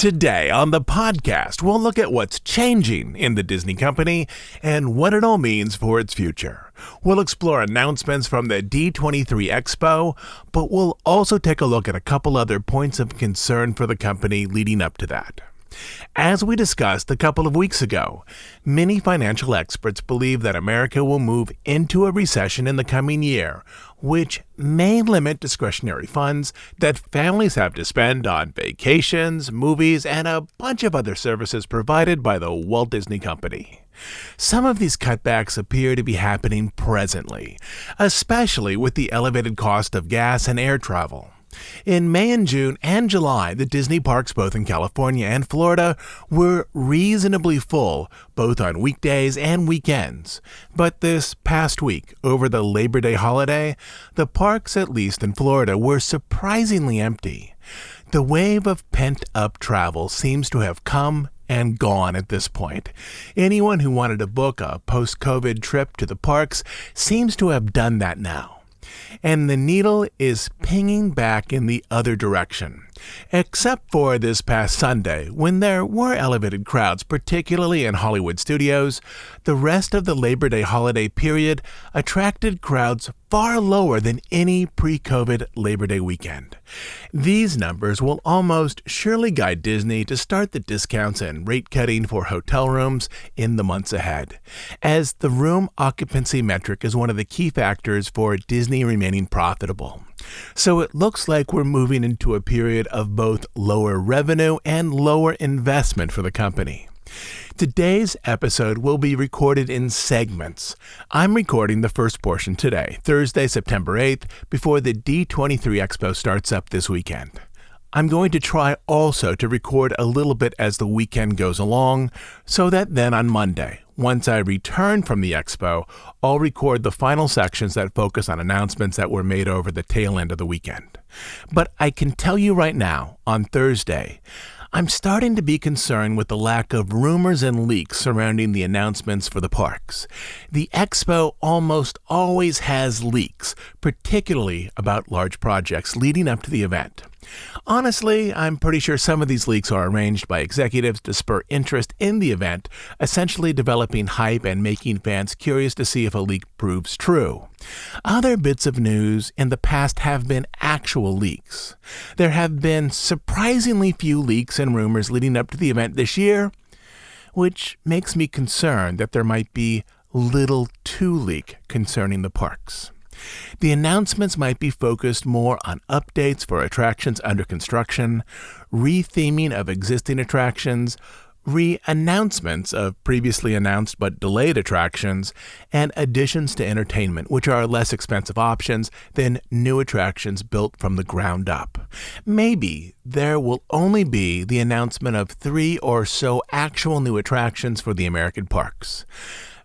Today on the podcast, we'll look at what's changing in the Disney company and what it all means for its future. We'll explore announcements from the D23 Expo, but we'll also take a look at a couple other points of concern for the company leading up to that. As we discussed a couple of weeks ago, many financial experts believe that America will move into a recession in the coming year, which may limit discretionary funds that families have to spend on vacations, movies, and a bunch of other services provided by the Walt Disney Company. Some of these cutbacks appear to be happening presently, especially with the elevated cost of gas and air travel. In May and June and July, the Disney parks both in California and Florida were reasonably full, both on weekdays and weekends. But this past week, over the Labor Day holiday, the parks, at least in Florida, were surprisingly empty. The wave of pent-up travel seems to have come and gone at this point. Anyone who wanted to book a post-COVID trip to the parks seems to have done that now. And the needle is pinging back in the other direction, except for this past Sunday, when there were elevated crowds, particularly in Hollywood studios. The rest of the Labor Day holiday period attracted crowds far lower than any pre-COVID Labor Day weekend. These numbers will almost surely guide Disney to start the discounts and rate cutting for hotel rooms in the months ahead, as the room occupancy metric is one of the key factors for Disney remaining profitable. So it looks like we're moving into a period of both lower revenue and lower investment for the company. Today's episode will be recorded in segments. I'm recording the first portion today, Thursday, September 8th, before the D23 Expo starts up this weekend. I'm going to try also to record a little bit as the weekend goes along, so that then on Monday, once I return from the expo, I'll record the final sections that focus on announcements that were made over the tail end of the weekend. But I can tell you right now, on Thursday, I'm starting to be concerned with the lack of rumors and leaks surrounding the announcements for the parks. The expo almost always has leaks, particularly about large projects leading up to the event. Honestly, I'm pretty sure some of these leaks are arranged by executives to spur interest in the event, essentially developing hype and making fans curious to see if a leak proves true. Other bits of news in the past have been actual leaks. There have been surprisingly few leaks and rumors leading up to the event this year, which makes me concerned that there might be little to leak concerning the parks. The announcements might be focused more on updates for attractions under construction, re-theming of existing attractions, re-announcements of previously announced but delayed attractions, and additions to entertainment, which are less expensive options than new attractions built from the ground up. Maybe there will only be the announcement of 3 or so actual new attractions for the American parks.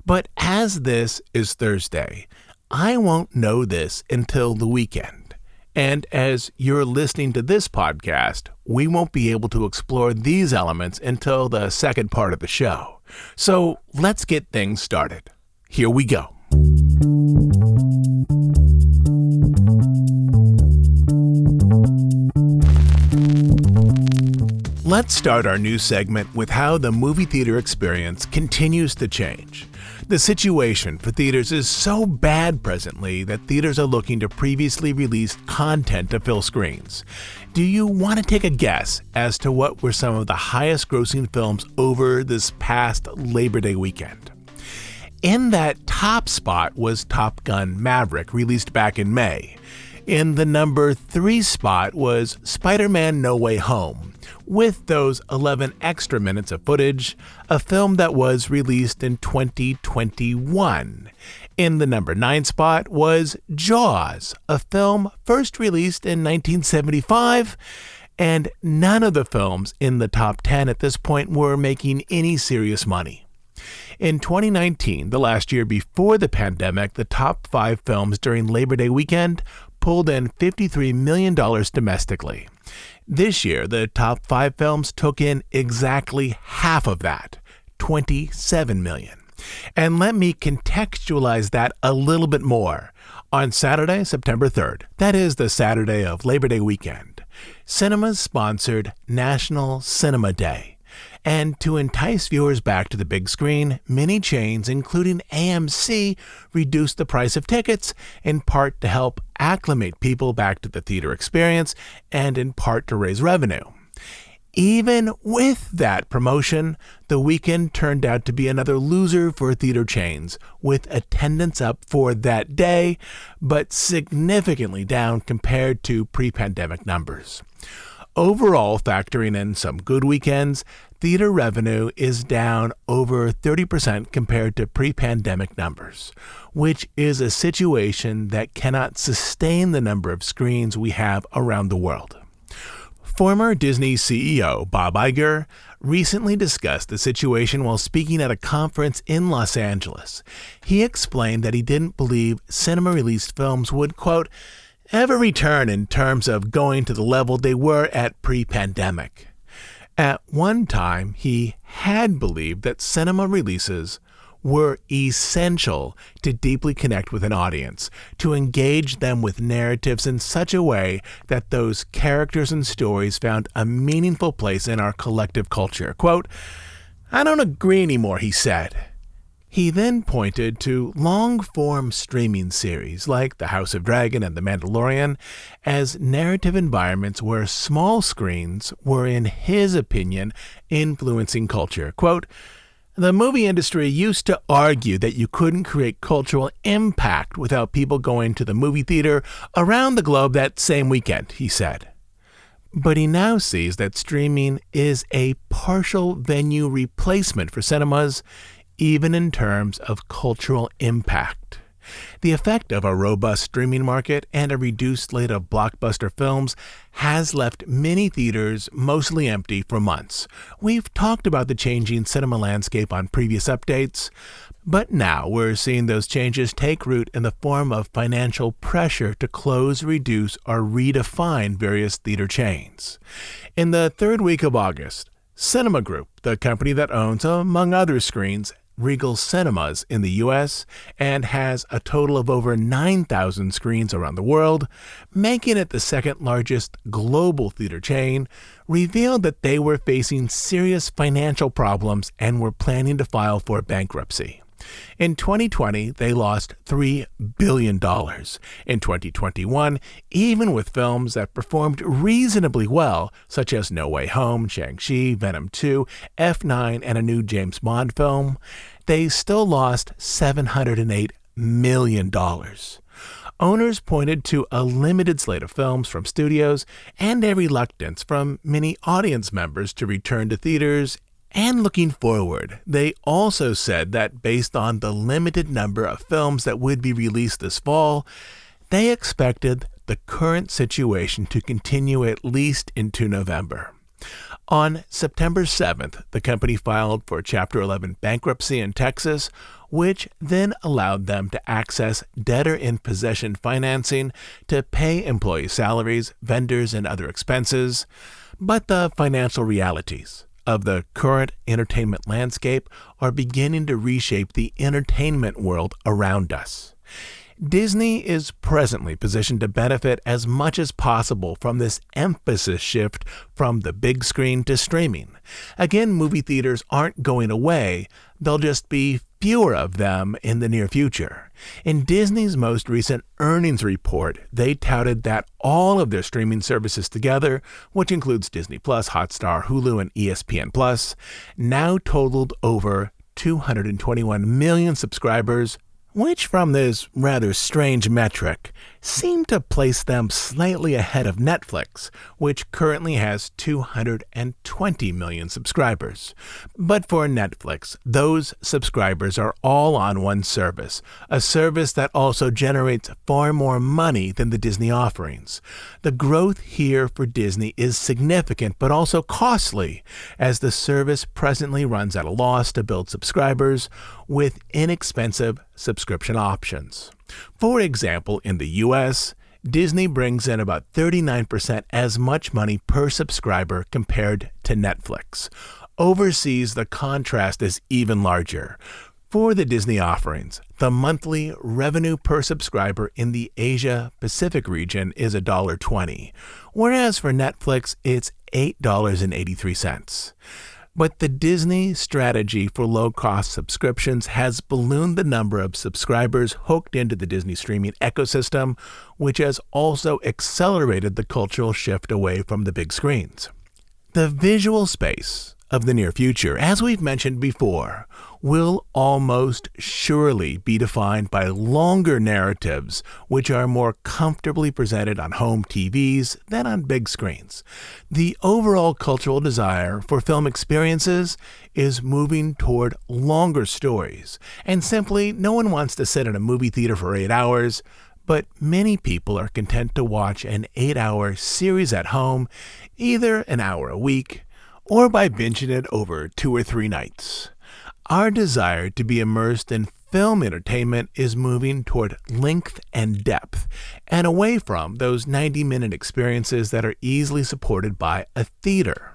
But as this is Thursday, I won't know this until the weekend. And as you're listening to this podcast, we won't be able to explore these elements until the second part of the show. So let's get things started. Here we go. Let's start our new segment with how the movie theater experience continues to change. The situation for theaters is so bad presently that theaters are looking to previously released content to fill screens. Do you want to take a guess as to what were some of the highest grossing films over this past Labor Day weekend? In that top spot was Top Gun: Maverick, released back in May. In the number 3 spot was Spider-Man: No Way Home, with those 11 extra minutes of footage, a film that was released in 2021. In the number 9 spot was Jaws, a film first released in 1975, and none of the films in the top 10 at this point were making any serious money. In 2019, the last year before the pandemic, the top 5 films during Labor Day weekend pulled in $53 million domestically. This year, the top 5 films took in exactly half of that, $27 million. And let me contextualize that a little bit more. On Saturday, September 3rd, that is the Saturday of Labor Day weekend, cinemas sponsored National Cinema Day. And to entice viewers back to the big screen, many chains, including AMC, reduced the price of tickets, in part to help acclimate people back to the theater experience and in part to raise revenue. Even with that promotion, the weekend turned out to be another loser for theater chains, with attendance up for that day, but significantly down compared to pre-pandemic numbers. Overall, factoring in some good weekends, theater revenue is down over 30% compared to pre-pandemic numbers, which is a situation that cannot sustain the number of screens we have around the world. Former Disney CEO Bob Iger recently discussed the situation while speaking at a conference in Los Angeles. He explained that he didn't believe cinema-released films would, quote, ever return in terms of going to the level they were at pre-pandemic. At one time, he had believed that cinema releases were essential to deeply connect with an audience, to engage them with narratives in such a way that those characters and stories found a meaningful place in our collective culture. Quote, I don't agree anymore, he said. He then pointed to long-form streaming series like The House of Dragon and The Mandalorian as narrative environments where small screens were, in his opinion, influencing culture. Quote, the movie industry used to argue that you couldn't create cultural impact without people going to the movie theater around the globe that same weekend, he said. But he now sees that streaming is a partial venue replacement for cinemas, even in terms of cultural impact. The effect of a robust streaming market and a reduced slate of blockbuster films has left many theaters mostly empty for months. We've talked about the changing cinema landscape on previous updates, but now we're seeing those changes take root in the form of financial pressure to close, reduce, or redefine various theater chains. In the third week of August, Cinema Group, the company that owns, among other screens, Regal Cinemas in the U.S. and has a total of over 9,000 screens around the world, making it the second largest global theater chain, revealed that they were facing serious financial problems and were planning to file for bankruptcy. In 2020, they lost $3 billion. In 2021, even with films that performed reasonably well, such as No Way Home, Shang-Chi, Venom 2, F9, and a new James Bond film, they still lost $708 million. Owners pointed to a limited slate of films from studios and a reluctance from many audience members to return to theaters. And looking forward, they also said that based on the limited number of films that would be released this fall, they expected the current situation to continue at least into November. On September 7th, the company filed for Chapter 11 bankruptcy in Texas, which then allowed them to access debtor-in-possession financing to pay employee salaries, vendors, and other expenses. But the financial realities of the current entertainment landscape are beginning to reshape the entertainment world around us. Disney is presently positioned to benefit as much as possible from this emphasis shift from the big screen to streaming. Again, movie theaters aren't going away, there'll just be fewer of them in the near future. In Disney's most recent earnings report, they touted that all of their streaming services together, which includes Disney+, Hotstar, Hulu, and ESPN+, now totaled over 221 million subscribers, which from this rather strange metric seemed to place them slightly ahead of Netflix, which currently has 220 million subscribers. But for Netflix, those subscribers are all on one service, a service that also generates far more money than the Disney offerings. The growth here for Disney is significant but also costly, as the service presently runs at a loss to build subscribers with inexpensive subscription options. For example, in the U.S., Disney brings in about 39% as much money per subscriber compared to Netflix. Overseas, the contrast is even larger. For the Disney offerings, the monthly revenue per subscriber in the Asia-Pacific region is $1.20, whereas for Netflix, it's $8.83. But the Disney strategy for low-cost subscriptions has ballooned the number of subscribers hooked into the Disney streaming ecosystem, which has also accelerated the cultural shift away from the big screens. The visual space of the near future, as we've mentioned before, will almost surely be defined by longer narratives which are more comfortably presented on home TVs than on big screens. The overall cultural desire for film experiences is moving toward longer stories, and simply no one wants to sit in a movie theater for 8 hours, but many people are content to watch an 8-hour series at home, either an hour a week, or by binging it over 2 or 3 nights. Our desire to be immersed in film entertainment is moving toward length and depth, and away from those 90-minute experiences that are easily supported by a theater.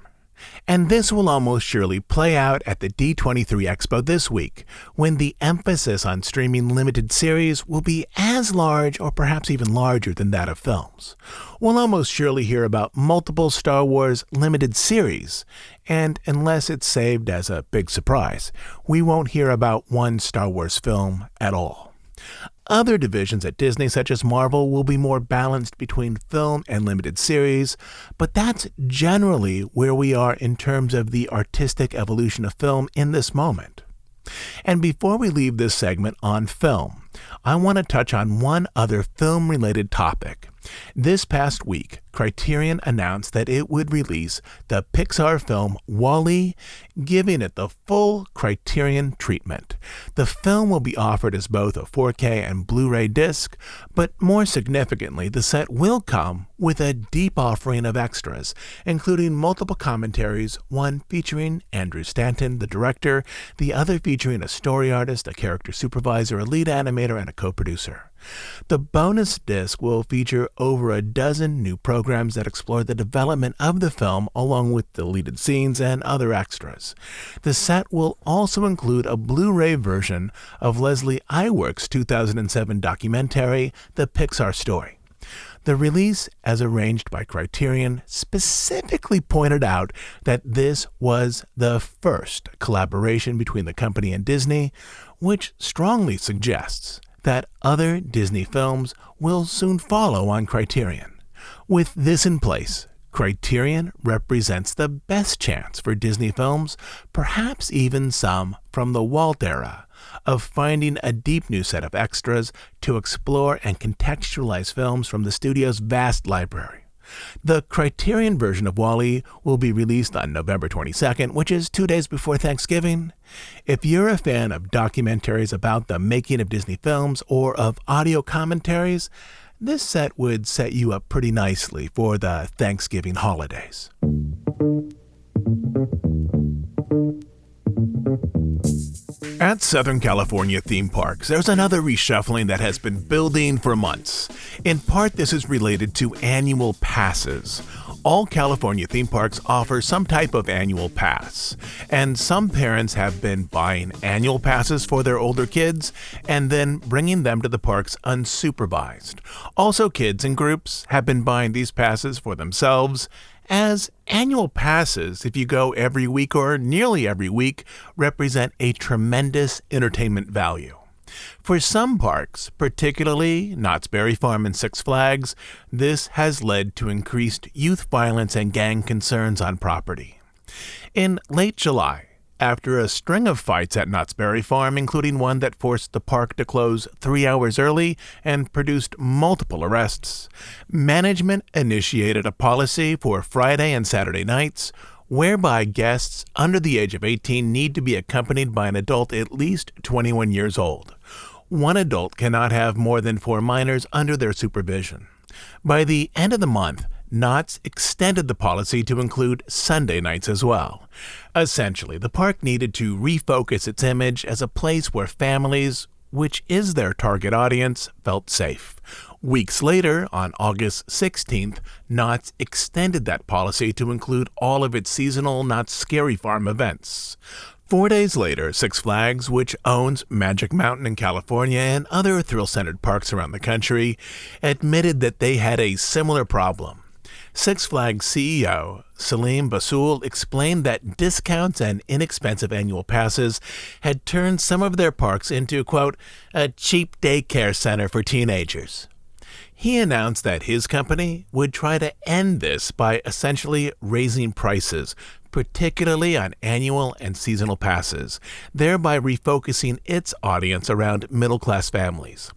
And this will almost surely play out at the D23 Expo this week, when the emphasis on streaming limited series will be as large or perhaps even larger than that of films. We'll almost surely hear about multiple Star Wars limited series, and unless it's saved as a big surprise, we won't hear about one Star Wars film at all. Other divisions at Disney, such as Marvel, will be more balanced between film and limited series, but that's generally where we are in terms of the artistic evolution of film in this moment. And before we leave this segment on film, I want to touch on one other film-related topic. This past week, Criterion announced that it would release the Pixar film Wally, giving it the full Criterion treatment. The film will be offered as both a 4K and Blu-ray disc, but more significantly, the set will come with a deep offering of extras, including multiple commentaries, one featuring Andrew Stanton, the director, the other featuring a story artist, a character supervisor, a lead animator, and a co-producer. The bonus disc will feature over a dozen new programs that explore the development of the film along with deleted scenes and other extras. The set will also include a Blu-ray version of Leslie Iwerk's 2007 documentary, The Pixar Story. The release, as arranged by Criterion, specifically pointed out that this was the first collaboration between the company and Disney, which strongly suggests that other Disney films will soon follow on Criterion. With this in place, Criterion represents the best chance for Disney films, perhaps even some from the Walt era, of finding a deep new set of extras to explore and contextualize films from the studio's vast library. The Criterion version of Wall-E will be released on November 22nd, which is 2 days before Thanksgiving. If you're a fan of documentaries about the making of Disney films or of audio commentaries, this set would set you up pretty nicely for the Thanksgiving holidays. At Southern California theme parks, there's another reshuffling that has been building for months. In part, this is related to annual passes. All California theme parks offer some type of annual pass, and some parents have been buying annual passes for their older kids and then bringing them to the parks unsupervised. Also, kids in groups have been buying these passes for themselves, as annual passes, if you go every week or nearly every week, represent a tremendous entertainment value. For some parks, particularly Knott's Berry Farm and Six Flags, this has led to increased youth violence and gang concerns on property. In late July, after a string of fights at Knott's Berry Farm, including one that forced the park to close 3 hours early and produced multiple arrests, management initiated a policy for Friday and Saturday nights whereby guests under the age of 18 need to be accompanied by an adult at least 21 years old. One adult cannot have more than 4 minors under their supervision. By the end of the month, Knott's extended the policy to include Sunday nights as well. Essentially, the park needed to refocus its image as a place where families, which is their target audience, felt safe. Weeks later, on August 16th, Knott's extended that policy to include all of its seasonal Knott's Scary Farm events. 4 days later, Six Flags, which owns Magic Mountain in California and other thrill-centered parks around the country, admitted that they had a similar problem. Six Flags CEO Salim Basoul explained that discounts and inexpensive annual passes had turned some of their parks into, quote, a cheap daycare center for teenagers. He announced that his company would try to end this by essentially raising prices, particularly on annual and seasonal passes, thereby refocusing its audience around middle-class families.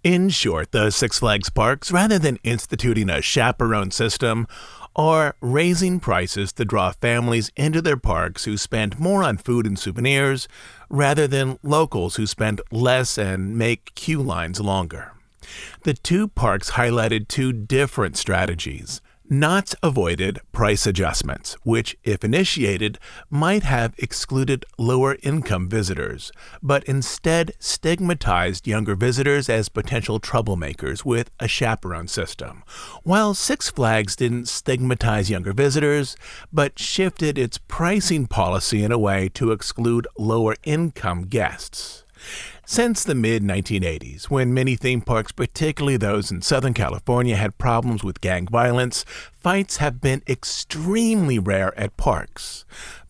In short, the Six Flags parks, rather than instituting a chaperone system, are raising prices to draw families into their parks who spend more on food and souvenirs, rather than locals who spend less and make queue lines longer. The two parks highlighted two different strategies. Knott's avoided price adjustments, which, if initiated, might have excluded lower-income visitors, but instead stigmatized younger visitors as potential troublemakers with a chaperone system, while Six Flags didn't stigmatize younger visitors, but shifted its pricing policy in a way to exclude lower-income guests. Since the mid-1980s, when many theme parks, particularly those in Southern California, had problems with gang violence, fights have been extremely rare at parks.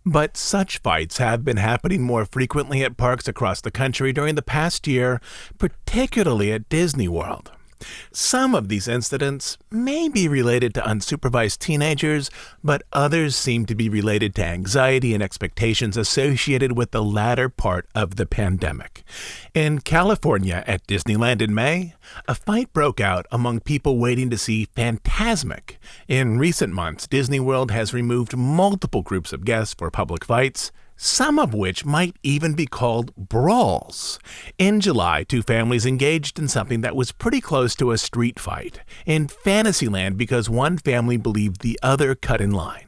But such fights have been happening more frequently at parks across the country during the past year, particularly at Disney World. Some of these incidents may be related to unsupervised teenagers, but others seem to be related to anxiety and expectations associated with the latter part of the pandemic. In California at Disneyland in May, a fight broke out among people waiting to see Fantasmic. In recent months, Disney World has removed multiple groups of guests for public fights, some of which might even be called brawls. In July, two families engaged in something that was pretty close to a street fight in Fantasyland because one family believed the other cut in line.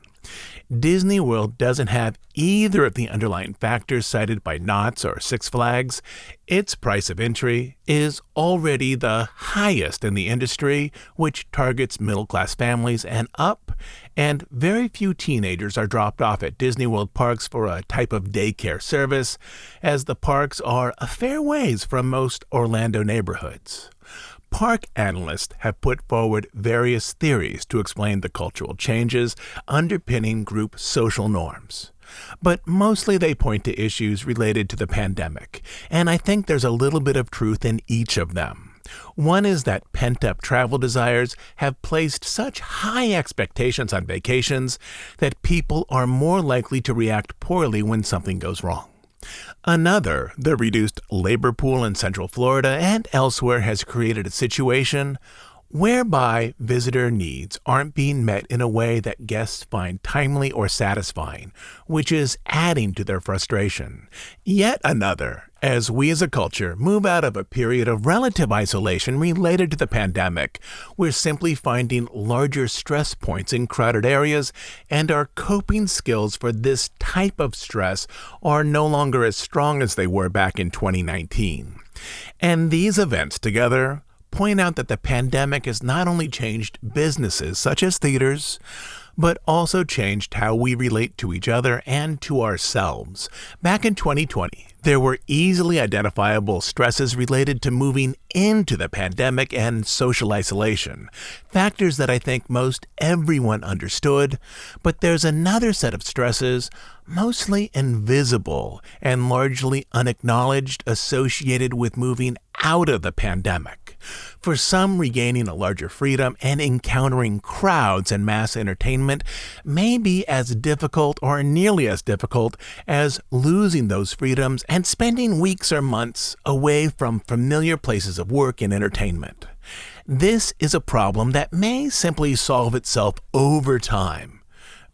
Disney World doesn't have either of the underlying factors cited by Knott's or Six Flags. Its price of entry is already the highest in the industry, which targets middle-class families and up, and very few teenagers are dropped off at Disney World parks for a type of daycare service, as the parks are a fair ways from most Orlando neighborhoods. Park analysts have put forward various theories to explain the cultural changes underpinning group social norms. But mostly they point to issues related to the pandemic, and I think there's a little bit of truth in each of them. One is that pent-up travel desires have placed such high expectations on vacations that people are more likely to react poorly when something goes wrong. Another, the reduced labor pool in Central Florida and elsewhere, has created a situation whereby visitor needs aren't being met in a way that guests find timely or satisfying, which is adding to their frustration. Yet another, as we as a culture move out of a period of relative isolation related to the pandemic, we're simply finding larger stress points in crowded areas, and our coping skills for this type of stress are no longer as strong as they were back in 2019. And these events together point out that the pandemic has not only changed businesses such as theaters, but also changed how we relate to each other and to ourselves. Back in 2020, there were easily identifiable stresses related to moving into the pandemic and social isolation, factors that I think most everyone understood, but there's another set of stresses, mostly invisible and largely unacknowledged, associated with moving out of the pandemic. For some, regaining a larger freedom and encountering crowds and mass entertainment may be as difficult or nearly as difficult as losing those freedoms and spending weeks or months away from familiar places of work and entertainment. This is a problem that may simply solve itself over time.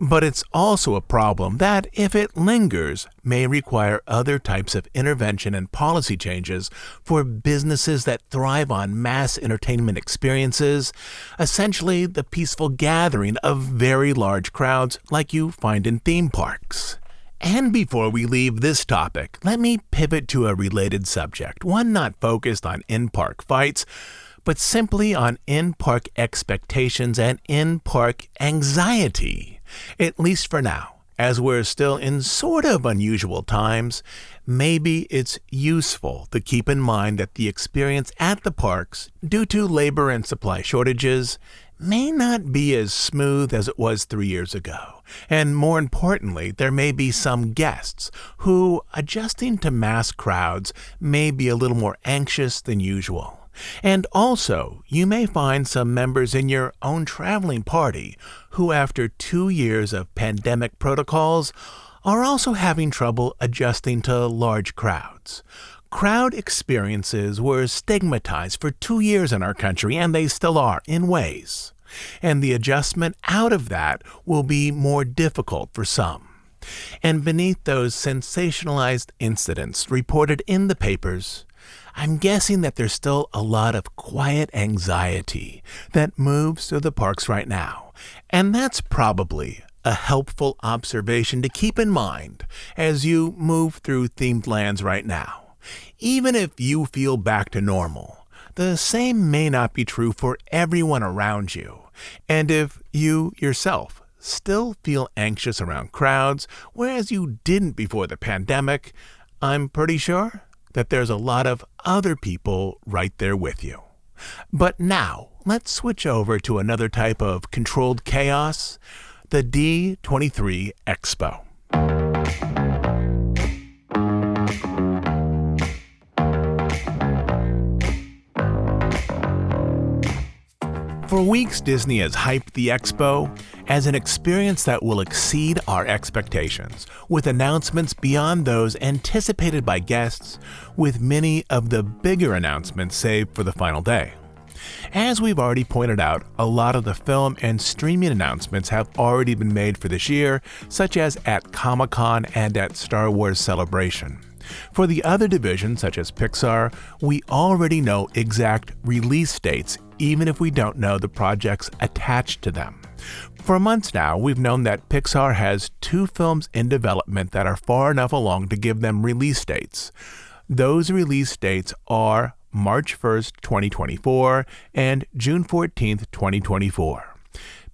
But it's also a problem that, if it lingers, may require other types of intervention and policy changes for businesses that thrive on mass entertainment experiences, essentially the peaceful gathering of very large crowds like you find in theme parks. And before we leave this topic, let me pivot to a related subject, one not focused on in-park fights, but simply on in-park expectations and in-park anxiety. At least for now, as we're still in sort of unusual times, maybe it's useful to keep in mind that the experience at the parks, due to labor and supply shortages, may not be as smooth as it was 3 years ago. And more importantly, there may be some guests who, adjusting to mass crowds, may be a little more anxious than usual. And also, you may find some members in your own traveling party who, after 2 years of pandemic protocols, are also having trouble adjusting to large crowds. Crowd experiences were stigmatized for 2 years in our country, and they still are, in ways. And the adjustment out of that will be more difficult for some. And beneath those sensationalized incidents reported in the papers, I'm guessing that there's still a lot of quiet anxiety that moves through the parks right now. And that's probably a helpful observation to keep in mind as you move through themed lands right now. Even if you feel back to normal, the same may not be true for everyone around you. And if you yourself still feel anxious around crowds, whereas you didn't before the pandemic, I'm pretty sure that there's a lot of other people right there with you. But now, let's switch over to another type of controlled chaos, the D23 Expo. For weeks, Disney has hyped the Expo as an experience that will exceed our expectations, with announcements beyond those anticipated by guests, with many of the bigger announcements saved for the final day. As we've already pointed out, a lot of the film and streaming announcements have already been made for this year, such as at Comic-Con and at Star Wars Celebration. For the other divisions, such as Pixar, we already know exact release dates, even if we don't know the projects attached to them. For months now, we've known that Pixar has 2 films in development that are far enough along to give them release dates. Those release dates are March 1st, 2024 and June 14th, 2024.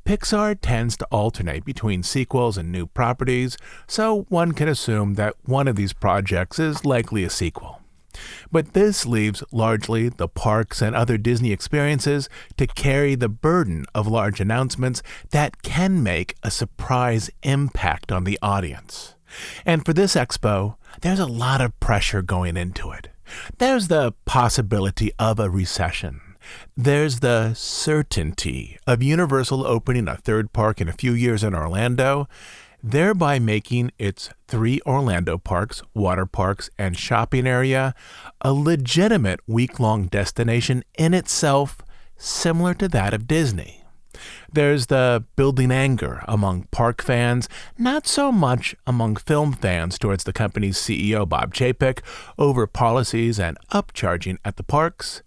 Pixar tends to alternate between sequels and new properties, so one can assume that one of these projects is likely a sequel. But this leaves largely the parks and other Disney experiences to carry the burden of large announcements that can make a surprise impact on the audience. And for this expo, there's a lot of pressure going into it. There's the possibility of a recession. There's the certainty of Universal opening a third park in a few years in Orlando, thereby making its 3 Orlando parks, water parks, and shopping area a legitimate week-long destination in itself, similar to that of Disney. There's the building anger among park fans, not so much among film fans towards the company's CEO Bob Chapek over policies and upcharging at the parks.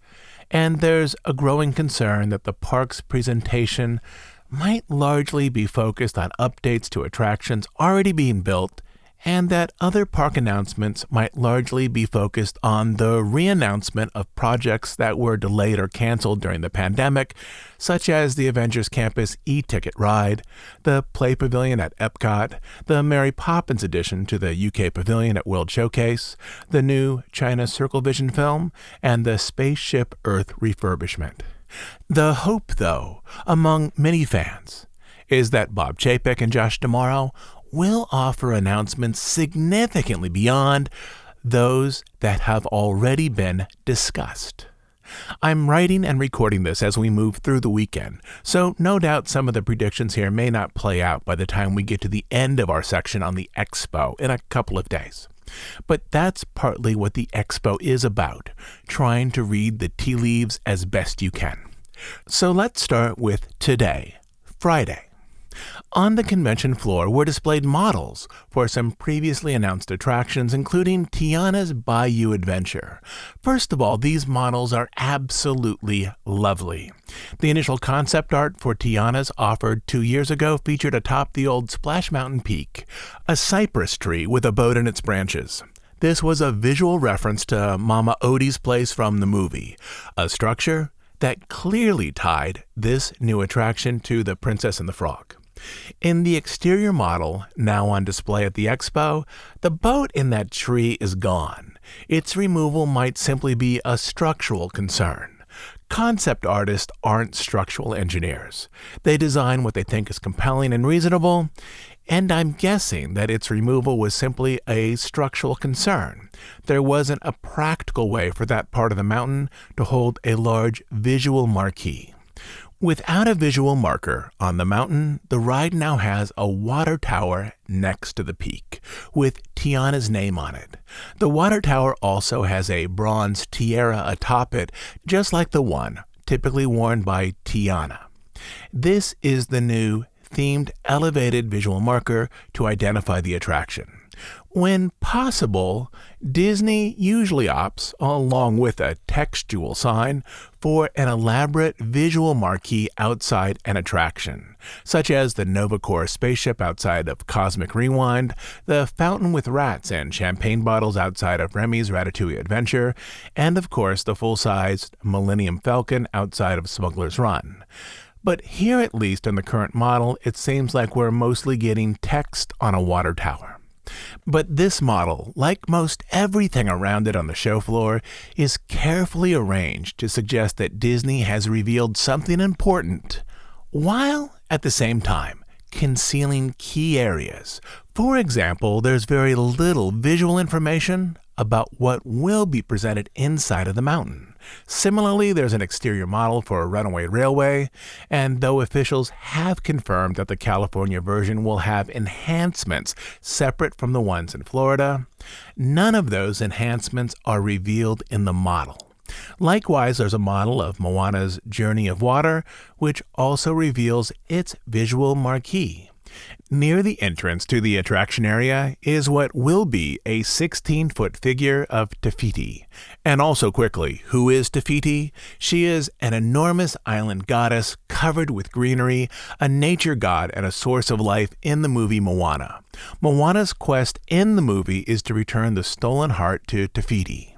And there's a growing concern that the park's presentation might largely be focused on updates to attractions already being built, and that other park announcements might largely be focused on the re-announcement of projects that were delayed or canceled during the pandemic, such as the Avengers Campus e-ticket ride, the Play Pavilion at Epcot, the Mary Poppins addition to the UK Pavilion at World Showcase, the new China Circle Vision film, and the Spaceship Earth refurbishment. The hope, though, among many fans, is that Bob Chapek and Josh D'Amaro will offer announcements significantly beyond those that have already been discussed. I'm writing and recording this as we move through the weekend, so no doubt some of the predictions here may not play out by the time we get to the end of our section on the Expo in a couple of days. But that's partly what the Expo is about, trying to read the tea leaves as best you can. So let's start with today, Friday. On the convention floor were displayed models for some previously announced attractions, including Tiana's Bayou Adventure. First of all, these models are absolutely lovely. The initial concept art for Tiana's, offered 2 years ago, featured atop the old Splash Mountain peak, a cypress tree with a boat in its branches. This was a visual reference to Mama Odie's place from the movie, a structure that clearly tied this new attraction to The Princess and the Frog. In the exterior model, now on display at the expo, the boat in that tree is gone. Its removal might simply be a structural concern. Concept artists aren't structural engineers. They design what they think is compelling and reasonable, and I'm guessing that its removal was simply a structural concern. There wasn't a practical way for that part of the mountain to hold a large visual marquee. Without a visual marker on the mountain, the ride now has a water tower next to the peak, with Tiana's name on it. The water tower also has a bronze tiara atop it, just like the one typically worn by Tiana. This is the new themed elevated visual marker to identify the attraction. When possible, Disney usually opts, along with a textual sign, for an elaborate visual marquee outside an attraction, such as the Novacore spaceship outside of Cosmic Rewind, the fountain with rats and champagne bottles outside of Remy's Ratatouille Adventure, and of course the full-sized Millennium Falcon outside of Smuggler's Run. But here, at least in the current model, it seems like we're mostly getting text on a water tower. But this model, like most everything around it on the show floor, is carefully arranged to suggest that Disney has revealed something important, while at the same time concealing key areas. For example, there's very little visual information about what will be presented inside of the mountain. Similarly, there's an exterior model for a runaway railway, and though officials have confirmed that the California version will have enhancements separate from the ones in Florida, none of those enhancements are revealed in the model. Likewise, there's a model of Moana's Journey of Water, which also reveals its visual marquee. Near the entrance to the attraction area is what will be a 16-foot figure of Te Fiti. And also quickly, who is Te Fiti? She is an enormous island goddess covered with greenery, a nature god and a source of life in the movie Moana. Moana's quest in the movie is to return the stolen heart to Te Fiti.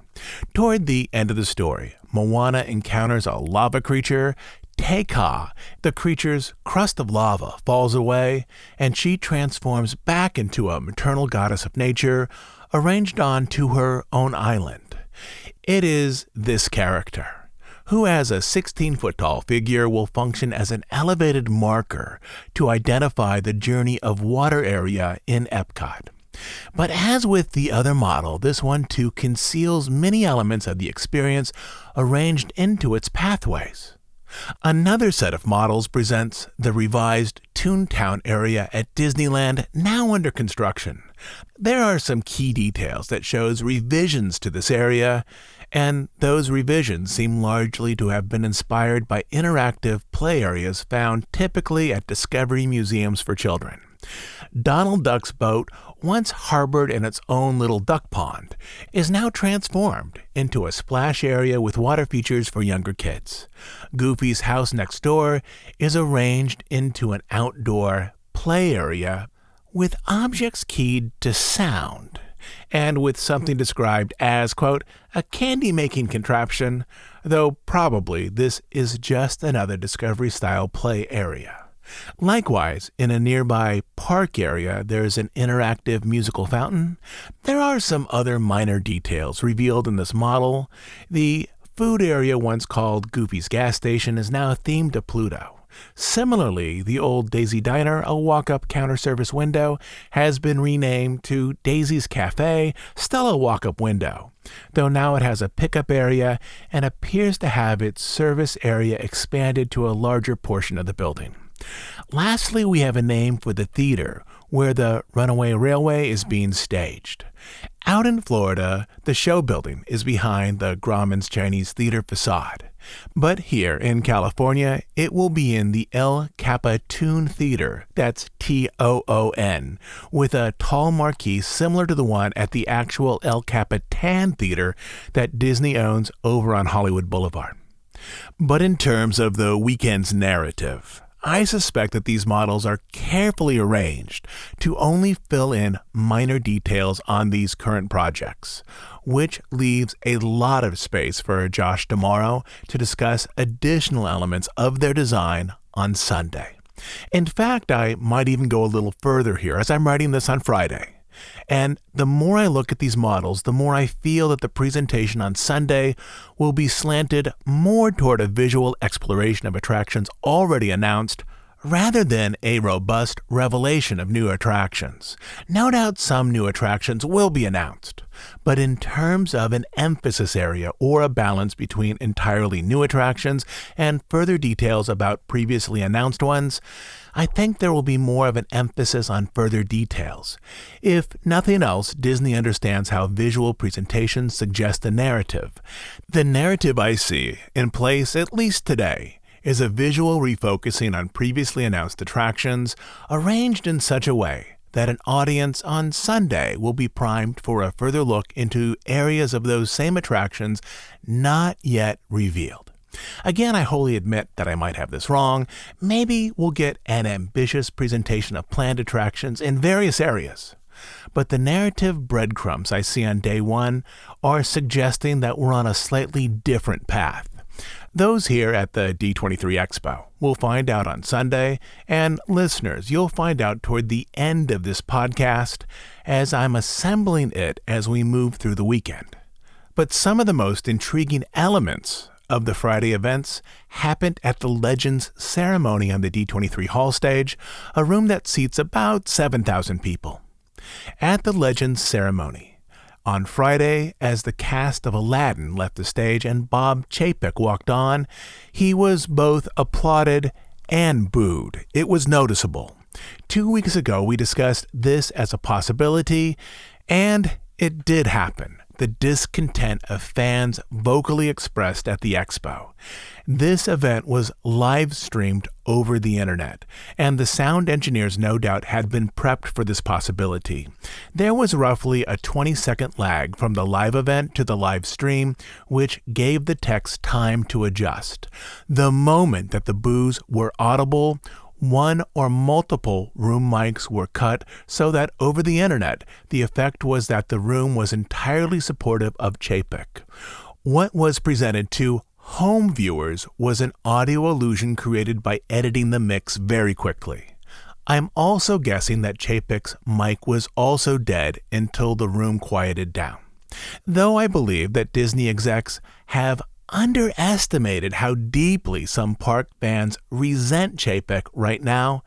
Toward the end of the story, Moana encounters a lava creature, Teka. The creature's crust of lava falls away, and she transforms back into a maternal goddess of nature, arranged onto her own island. It is this character, who as a 16-foot-tall figure will function as an elevated marker to identify the Journey of Water area in Epcot. But as with the other model, this one too conceals many elements of the experience arranged into its pathways. Another set of models presents the revised Toontown area at Disneyland, now under construction. There are some key details that shows revisions to this area, and those revisions seem largely to have been inspired by interactive play areas found typically at Discovery museums for children. Donald Duck's boat, once harbored in its own little duck pond, is now transformed into a splash area with water features for younger kids. Goofy's house next door is arranged into an outdoor play area with objects keyed to sound, and with something described as, quote, a candy-making contraption, though probably this is just another Discovery-style play area. Likewise, in a nearby park area, there is an interactive musical fountain. There are some other minor details revealed in this model. The food area, once called Goofy's Gas Station, is now themed to Pluto. Similarly, the old Daisy Diner, a walk-up counter service window, has been renamed to Daisy's Cafe, still a walk-up window, though now it has a pickup area and appears to have its service area expanded to a larger portion of the building. Lastly, we have a name for the theater where the Runaway Railway is being staged. Out in Florida, the show building is behind the Grauman's Chinese Theater facade. But here in California, it will be in the El Capitan Theater, that's Toon, with a tall marquee similar to the one at the actual El Capitan Theater that Disney owns over on Hollywood Boulevard. But in terms of the weekend's narrative, I suspect that these models are carefully arranged to only fill in minor details on these current projects, which leaves a lot of space for Josh tomorrow to discuss additional elements of their design on Sunday. In fact, I might even go a little further here as I'm writing this on Friday. And the more I look at these models, the more I feel that the presentation on Sunday will be slanted more toward a visual exploration of attractions already announced rather than a robust revelation of new attractions. No doubt some new attractions will be announced, but in terms of an emphasis area or a balance between entirely new attractions and further details about previously announced ones, I think there will be more of an emphasis on further details. If nothing else, Disney understands how visual presentations suggest a narrative. The narrative I see in place, at least today, is a visual refocusing on previously announced attractions arranged in such a way that an audience on Sunday will be primed for a further look into areas of those same attractions not yet revealed. Again, I wholly admit that I might have this wrong. Maybe we'll get an ambitious presentation of planned attractions in various areas. But the narrative breadcrumbs I see on day one are suggesting that we're on a slightly different path. Those here at the D23 Expo will find out on Sunday, and listeners, you'll find out toward the end of this podcast as I'm assembling it as we move through the weekend. But some of the most intriguing elements of the Friday events happened at the Legends ceremony on the D23 Hall stage, a room that seats about 7,000 people. At the Legends ceremony, on Friday, as the cast of Aladdin left the stage and Bob Chapek walked on, he was both applauded and booed. It was noticeable. 2 weeks ago, we discussed this as a possibility, and it did happen. The discontent of fans vocally expressed at the expo. This event was live streamed over the internet, and the sound engineers no doubt had been prepped for this possibility. There was roughly a 20-second lag from the live event to the live stream, which gave the text time to adjust. The moment that the boos were audible, one or multiple room mics were cut so that over the internet, the effect was that the room was entirely supportive of Chapek. What was presented to home viewers was an audio illusion created by editing the mix very quickly. I'm also guessing that Chapek's mic was also dead until the room quieted down. Though I believe that Disney execs have underestimated how deeply some park fans resent Chapek right now,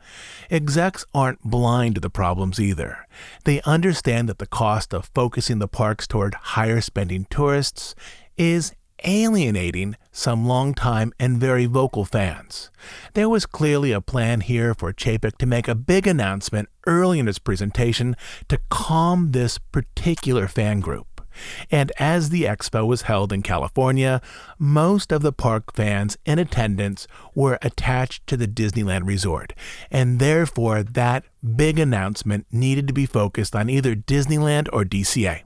execs aren't blind to the problems either. They understand that the cost of focusing the parks toward higher spending tourists is alienating some longtime and very vocal fans. There was clearly a plan here for Chapek to make a big announcement early in his presentation to calm this particular fan group. And as the expo was held in California, most of the park fans in attendance were attached to the Disneyland resort, and therefore that big announcement needed to be focused on either Disneyland or DCA.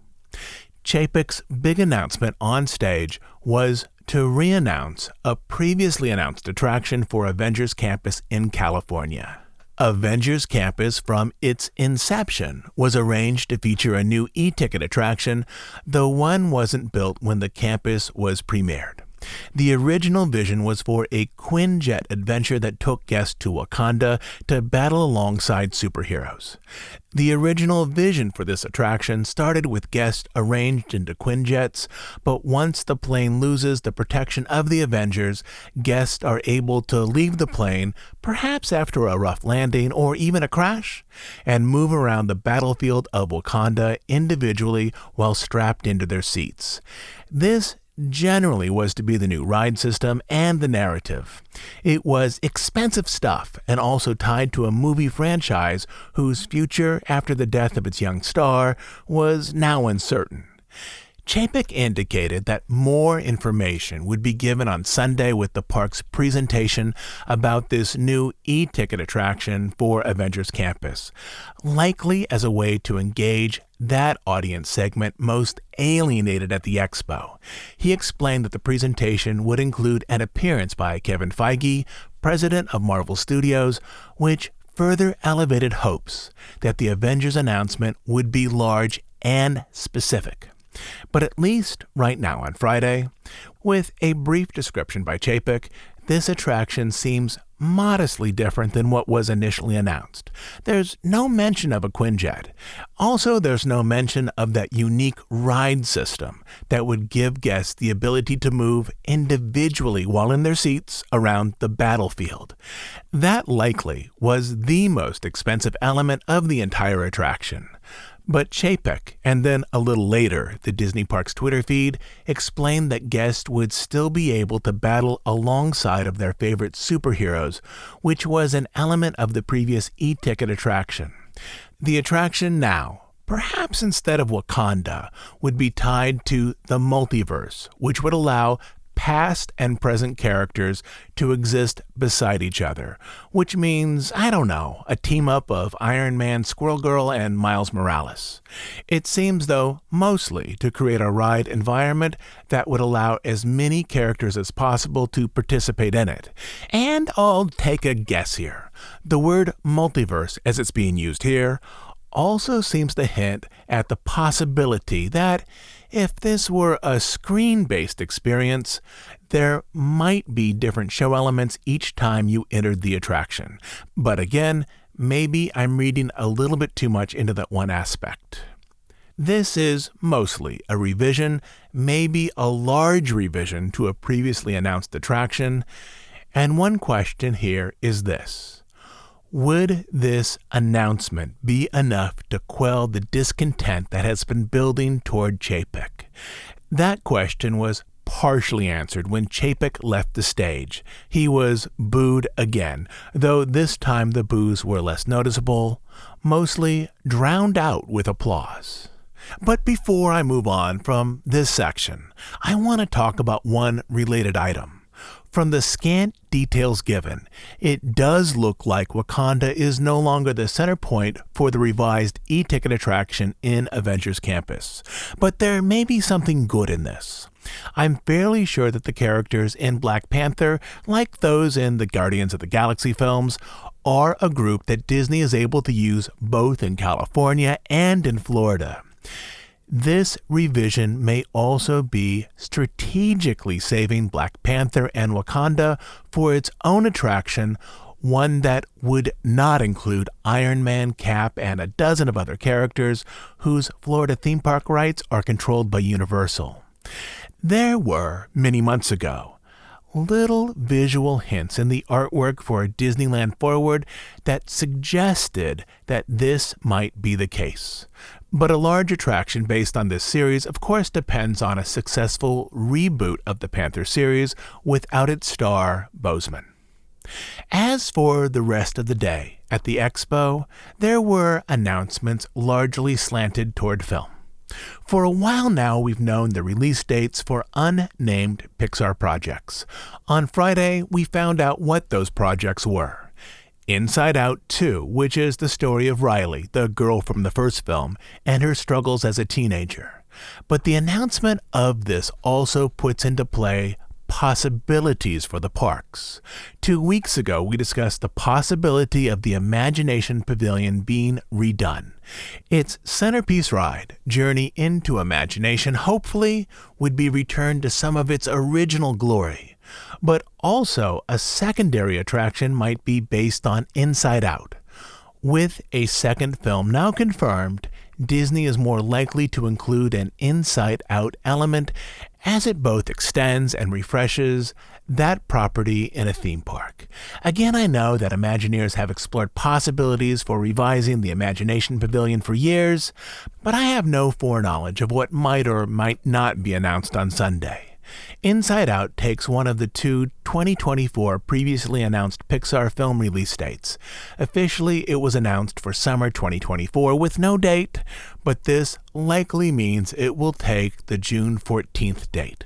Chapek's big announcement on stage was to re-announce a previously announced attraction for Avengers Campus in California. Avengers Campus, from its inception, was arranged to feature a new e-ticket attraction, though one wasn't built when the campus was premiered. The original vision was for a Quinjet adventure that took guests to Wakanda to battle alongside superheroes. The original vision for this attraction started with guests arranged into Quinjets, but once the plane loses the protection of the Avengers, guests are able to leave the plane, perhaps after a rough landing or even a crash, and move around the battlefield of Wakanda individually while strapped into their seats. This generally was to be the new ride system and the narrative. It was expensive stuff and also tied to a movie franchise whose future after the death of its young star was now uncertain. Chapek indicated that more information would be given on Sunday with the park's presentation about this new e-ticket attraction for Avengers Campus, likely as a way to engage that audience segment most alienated at the expo. He explained that the presentation would include an appearance by Kevin Feige, president of Marvel Studios, which further elevated hopes that the Avengers announcement would be large and specific. But at least right now on Friday, with a brief description by Chapek, this attraction seems modestly different than what was initially announced. There's no mention of a Quinjet. Also, there's no mention of that unique ride system that would give guests the ability to move individually while in their seats around the battlefield. That likely was the most expensive element of the entire attraction. But Chapek, and then a little later, the Disney Parks Twitter feed, explained that guests would still be able to battle alongside of their favorite superheroes, which was an element of the previous e-ticket attraction. The attraction now, perhaps instead of Wakanda, would be tied to the multiverse, which would allow past and present characters to exist beside each other, which means, I don't know, a team-up of Iron Man, Squirrel Girl, and Miles Morales. It seems, though, mostly to create a ride environment that would allow as many characters as possible to participate in it. And I'll take a guess here. The word multiverse, as it's being used here, also seems to hint at the possibility that if this were a screen-based experience, there might be different show elements each time you entered the attraction. But again, maybe I'm reading a little bit too much into that one aspect. This is mostly a revision, maybe a large revision to a previously announced attraction. And one question here is this. Would this announcement be enough to quell the discontent that has been building toward Chapek? That question was partially answered when Chapek left the stage. He was booed again, though this time the boos were less noticeable, mostly drowned out with applause. But before I move on from this section, I want to talk about one related item. From the scant details given, it does look like Wakanda is no longer the center point for the revised e-ticket attraction in Avengers Campus. But there may be something good in this. I'm fairly sure that the characters in Black Panther, like those in the Guardians of the Galaxy films, are a group that Disney is able to use both in California and in Florida. This revision may also be strategically saving Black Panther and Wakanda for its own attraction, one that would not include Iron Man, Cap, and a dozen of other characters whose Florida theme park rights are controlled by Universal. There were, many months ago, little visual hints in the artwork for Disneyland Forward that suggested that this might be the case. But a large attraction based on this series, of course, depends on a successful reboot of the Panther series without its star, Boseman. As for the rest of the day at the Expo, there were announcements largely slanted toward film. For a while now, we've known the release dates for unnamed Pixar projects. On Friday, we found out what those projects were. Inside Out 2, which is the story of Riley, the girl from the first film, and her struggles as a teenager. But the announcement of this also puts into play possibilities for the parks. 2 weeks ago, we discussed the possibility of the Imagination Pavilion being redone. Its centerpiece ride, Journey into Imagination, hopefully would be returned to some of its original glory. But also, a secondary attraction might be based on Inside Out. With a second film now confirmed, Disney is more likely to include an Inside Out element as it both extends and refreshes that property in a theme park. Again, I know that Imagineers have explored possibilities for revising the Imagination Pavilion for years, but I have no foreknowledge of what might or might not be announced on Sunday. Inside Out takes one of the two 2024 previously announced Pixar film release dates. Officially, it was announced for summer 2024 with no date, but this likely means it will take the June 14th date.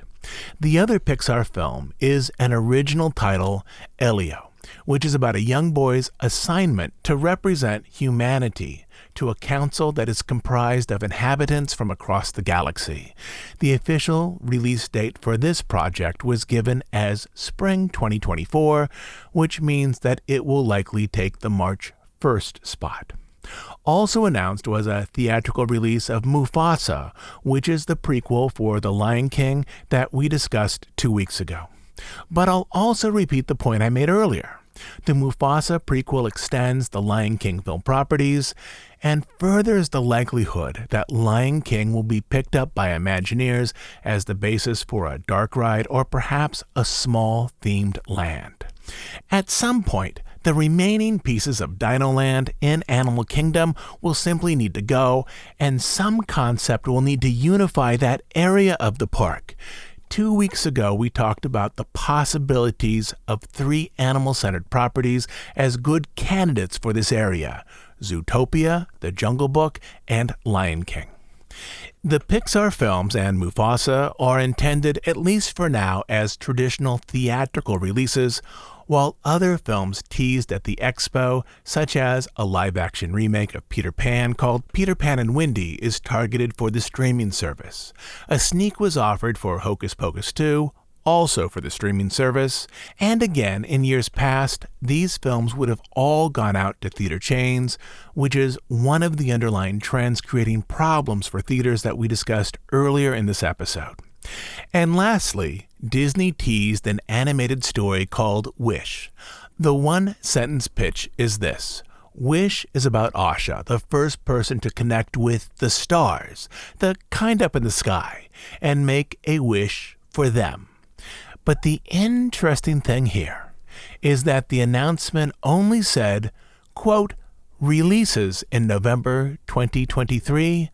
The other Pixar film is an original title, Elio, which is about a young boy's assignment to represent humanity to a council that is comprised of inhabitants from across the galaxy. The official release date for this project was given as spring 2024, which means that it will likely take the March 1st spot. Also announced was a theatrical release of Mufasa, which is the prequel for The Lion King that we discussed 2 weeks ago. But I'll also repeat the point I made earlier. The Mufasa prequel extends the Lion King film properties and furthers the likelihood that Lion King will be picked up by Imagineers as the basis for a dark ride or perhaps a small themed land. At some point, the remaining pieces of Dinoland in Animal Kingdom will simply need to go, and some concept will need to unify that area of the park. 2 weeks ago, we talked about the possibilities of 3 animal-centered properties as good candidates for this area: Zootopia, The Jungle Book, and Lion King. The Pixar films and Mufasa are intended, at least for now, as traditional theatrical releases, while other films teased at the Expo, such as a live-action remake of Peter Pan called Peter Pan and Wendy, is targeted for the streaming service. A sneak was offered for Hocus Pocus 2, also for the streaming service, and again, in years past, these films would have all gone out to theater chains, which is one of the underlying trends creating problems for theaters that we discussed earlier in this episode. And lastly, Disney teased an animated story called Wish. The one-sentence pitch is this: Wish is about Asha, the first person to connect with the stars, the kind up in the sky, and make a wish for them. But the interesting thing here is that the announcement only said, quote, releases in November 2023,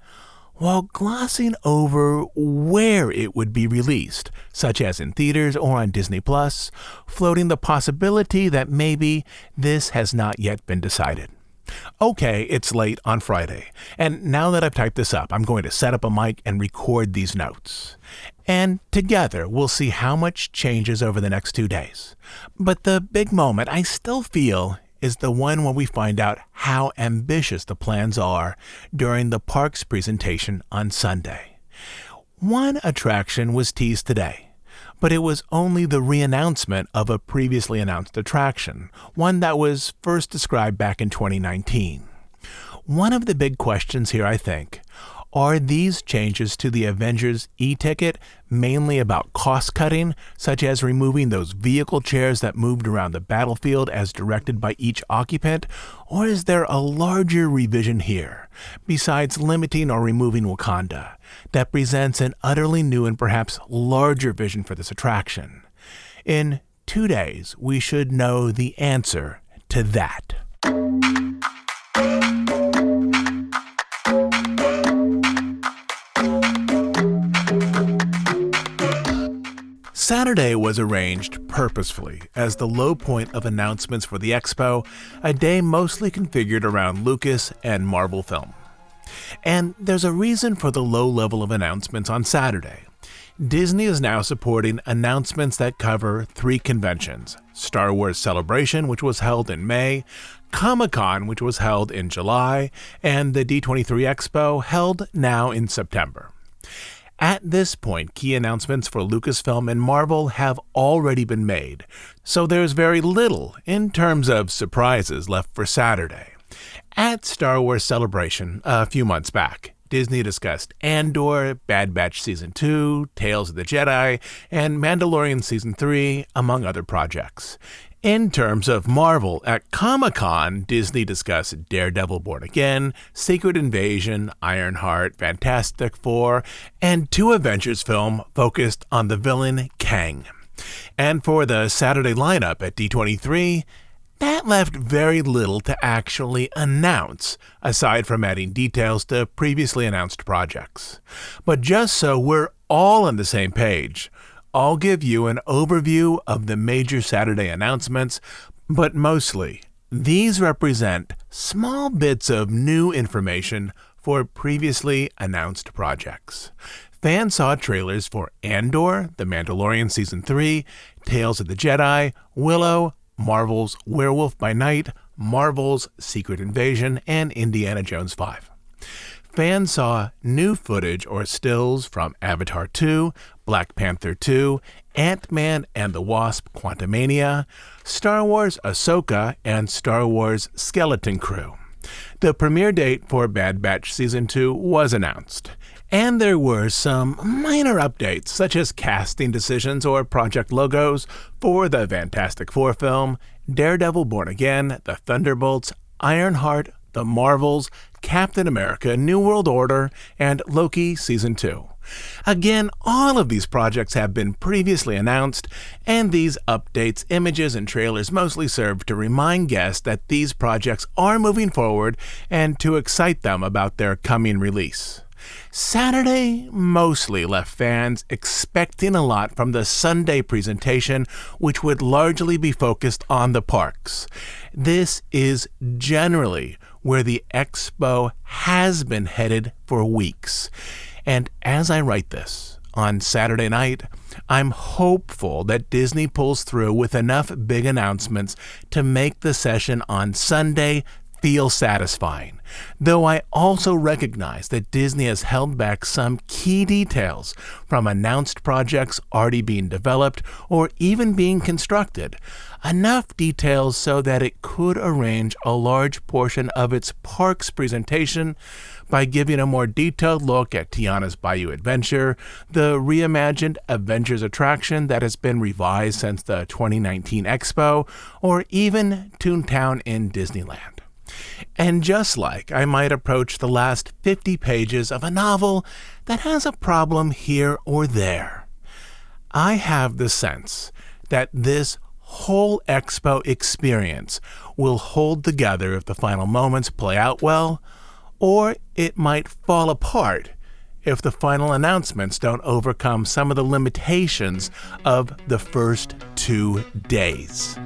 while glossing over where it would be released, such as in theaters or on Disney+, floating the possibility that maybe this has not yet been decided. Okay, it's late on Friday, and now that I've typed this up, I'm going to set up a mic and record these notes. And together, we'll see how much changes over the next 2 days. But the big moment I still feel is the one where we find out how ambitious the plans are during the park's presentation on Sunday. One attraction was teased today, but it was only the re-announcement of a previously announced attraction, one that was first described back in 2019. One of the big questions here, I think, are these changes to the Avengers e-ticket mainly about cost-cutting, such as removing those vehicle chairs that moved around the battlefield as directed by each occupant, or is there a larger revision here, besides limiting or removing Wakanda, that presents an utterly new and perhaps larger vision for this attraction? In 2 days, we should know the answer to that. Saturday was arranged purposefully as the low point of announcements for the Expo, a day mostly configured around Lucas and Marvel film. And there's a reason for the low level of announcements on Saturday. Disney is now supporting announcements that cover 3 conventions: Star Wars Celebration, which was held in May, Comic-Con, which was held in July, and the D23 Expo, held now in September. At this point, key announcements for Lucasfilm and Marvel have already been made, so there's very little in terms of surprises left for Saturday. At Star Wars Celebration a few months back, Disney discussed Andor, Bad Batch Season 2, Tales of the Jedi, and Mandalorian Season 3, among other projects. In terms of Marvel, at Comic-Con, Disney discussed Daredevil Born Again, Secret Invasion, Ironheart, Fantastic Four, and 2 Avengers films focused on the villain Kang. And for the Saturday lineup at D23, that left very little to actually announce, aside from adding details to previously announced projects. But just so we're all on the same page, I'll give you an overview of the major Saturday announcements, but mostly, these represent small bits of new information for previously announced projects. Fans saw trailers for Andor, The Mandalorian Season 3, Tales of the Jedi, Willow, Marvel's Werewolf by Night, Marvel's Secret Invasion, and Indiana Jones 5. Fans saw new footage or stills from Avatar 2, Black Panther 2, Ant-Man and the Wasp: Quantumania, Star Wars Ahsoka, and Star Wars Skeleton Crew. The premiere date for Bad Batch Season 2 was announced, and there were some minor updates, such as casting decisions or project logos for the Fantastic Four film, Daredevil Born Again, The Thunderbolts, Ironheart, The Marvels, Captain America, New World Order, and Loki Season 2. Again, all of these projects have been previously announced, and these updates, images, and trailers mostly serve to remind guests that these projects are moving forward and to excite them about their coming release. Saturday mostly left fans expecting a lot from the Sunday presentation, which would largely be focused on the parks. This is generally where the expo has been headed for weeks. And as I write this, on Saturday night, I'm hopeful that Disney pulls through with enough big announcements to make the session on Sunday feel satisfying, though I also recognize that Disney has held back some key details from announced projects already being developed or even being constructed, enough details so that it could arrange a large portion of its parks presentation by giving a more detailed look at Tiana's Bayou adventure, the reimagined Avengers Attraction that has been revised since the 2019 Expo, or even Toontown in Disneyland. And just like I might approach the last 50 pages of a novel that has a problem here or there, I have the sense that this whole expo experience will hold together if the final moments play out well, or it might fall apart if the final announcements don't overcome some of the limitations of the first 2 days.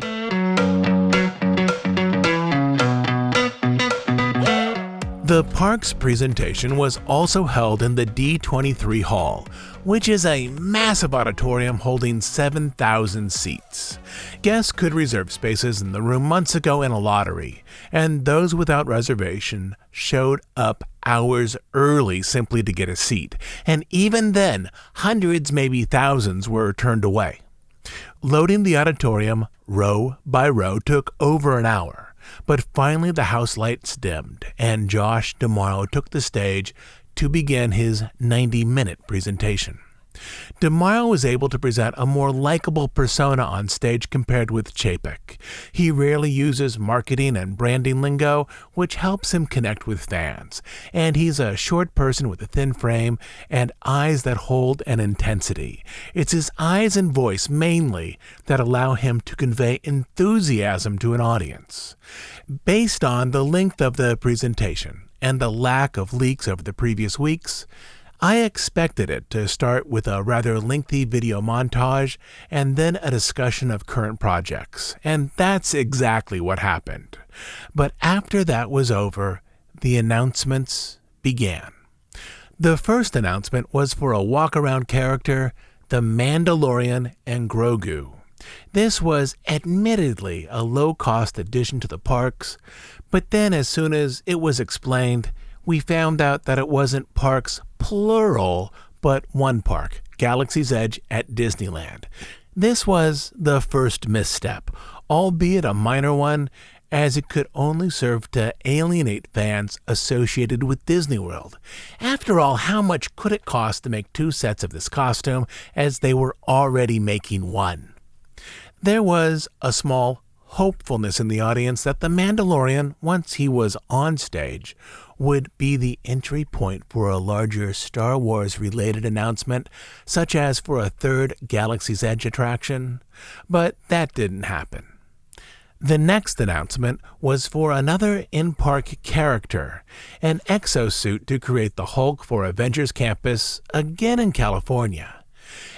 The park's presentation was also held in the D23 Hall, which is a massive auditorium holding 7,000 seats. Guests could reserve spaces in the room months ago in a lottery, and those without reservation showed up hours early simply to get a seat, and even then, hundreds, maybe thousands, were turned away. Loading the auditorium row by row took over an hour. But finally the house lights dimmed, and Josh DeMauro took the stage to begin his 90-minute presentation. DeMauro was able to present a more likable persona on stage compared with Chapek. He rarely uses marketing and branding lingo, which helps him connect with fans. And he's a short person with a thin frame and eyes that hold an intensity. It's his eyes and voice mainly that allow him to convey enthusiasm to an audience. Based on the length of the presentation and the lack of leaks over the previous weeks, I expected it to start with a rather lengthy video montage and then a discussion of current projects, and that's exactly what happened. But after that was over, the announcements began. The first announcement was for a walk-around character, the Mandalorian and Grogu. This was admittedly a low-cost addition to the parks, but then as soon as it was explained, we found out that it wasn't parks plural, but one park, Galaxy's Edge at Disneyland. This was the first misstep, albeit a minor one, as it could only serve to alienate fans associated with Disney World. After all, how much could it cost to make 2 sets of this costume, as they were already making one? There was a small hopefulness in the audience that the Mandalorian, once he was on stage, would be the entry point for a larger Star Wars-related announcement, such as for a third Galaxy's Edge attraction, but that didn't happen. The next announcement was for another in-park character, an exosuit to create the Hulk for Avengers Campus, again in California.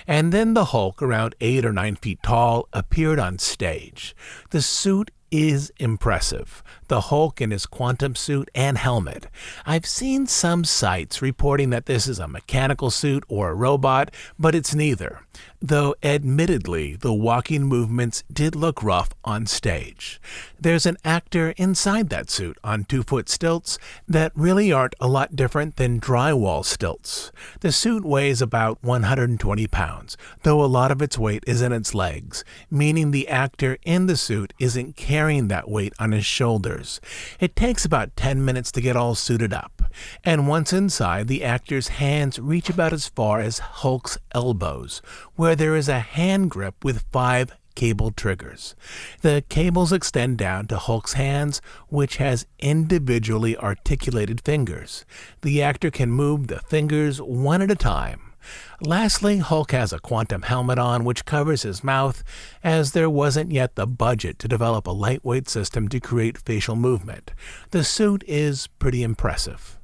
And then the Hulk, around 8 or 9 feet tall, appeared on stage. The suit is impressive. The Hulk in his quantum suit and helmet. I've seen some sites reporting that this is a mechanical suit or a robot, but it's neither. Though admittedly, the walking movements did look rough on stage. There's an actor inside that suit on 2-foot stilts that really aren't a lot different than drywall stilts. The suit weighs about 120 pounds, though a lot of its weight is in its legs, meaning the actor in the suit isn't carrying that weight on his shoulders. It takes about 10 minutes to get all suited up, and once inside, the actor's hands reach about as far as Hulk's elbows, where there is a hand grip with 5 cable triggers. The cables extend down to Hulk's hands, which has individually articulated fingers. The actor can move the fingers one at a time. Lastly, Hulk has a quantum helmet on which covers his mouth, as there wasn't yet the budget to develop a lightweight system to create facial movement. The suit is pretty impressive.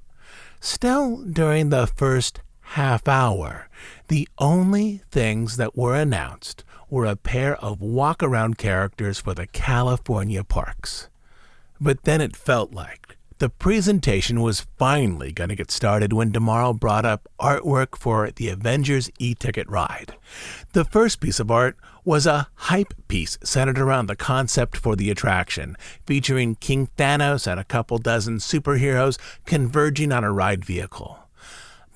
Still, during the first half hour, the only things that were announced were a pair of walk-around characters for the California parks. But then it felt like the presentation was finally going to get started when Tomorrow brought up artwork for the Avengers e-ticket ride. The first piece of art was a hype piece centered around the concept for the attraction, featuring King Thanos and a couple dozen superheroes converging on a ride vehicle.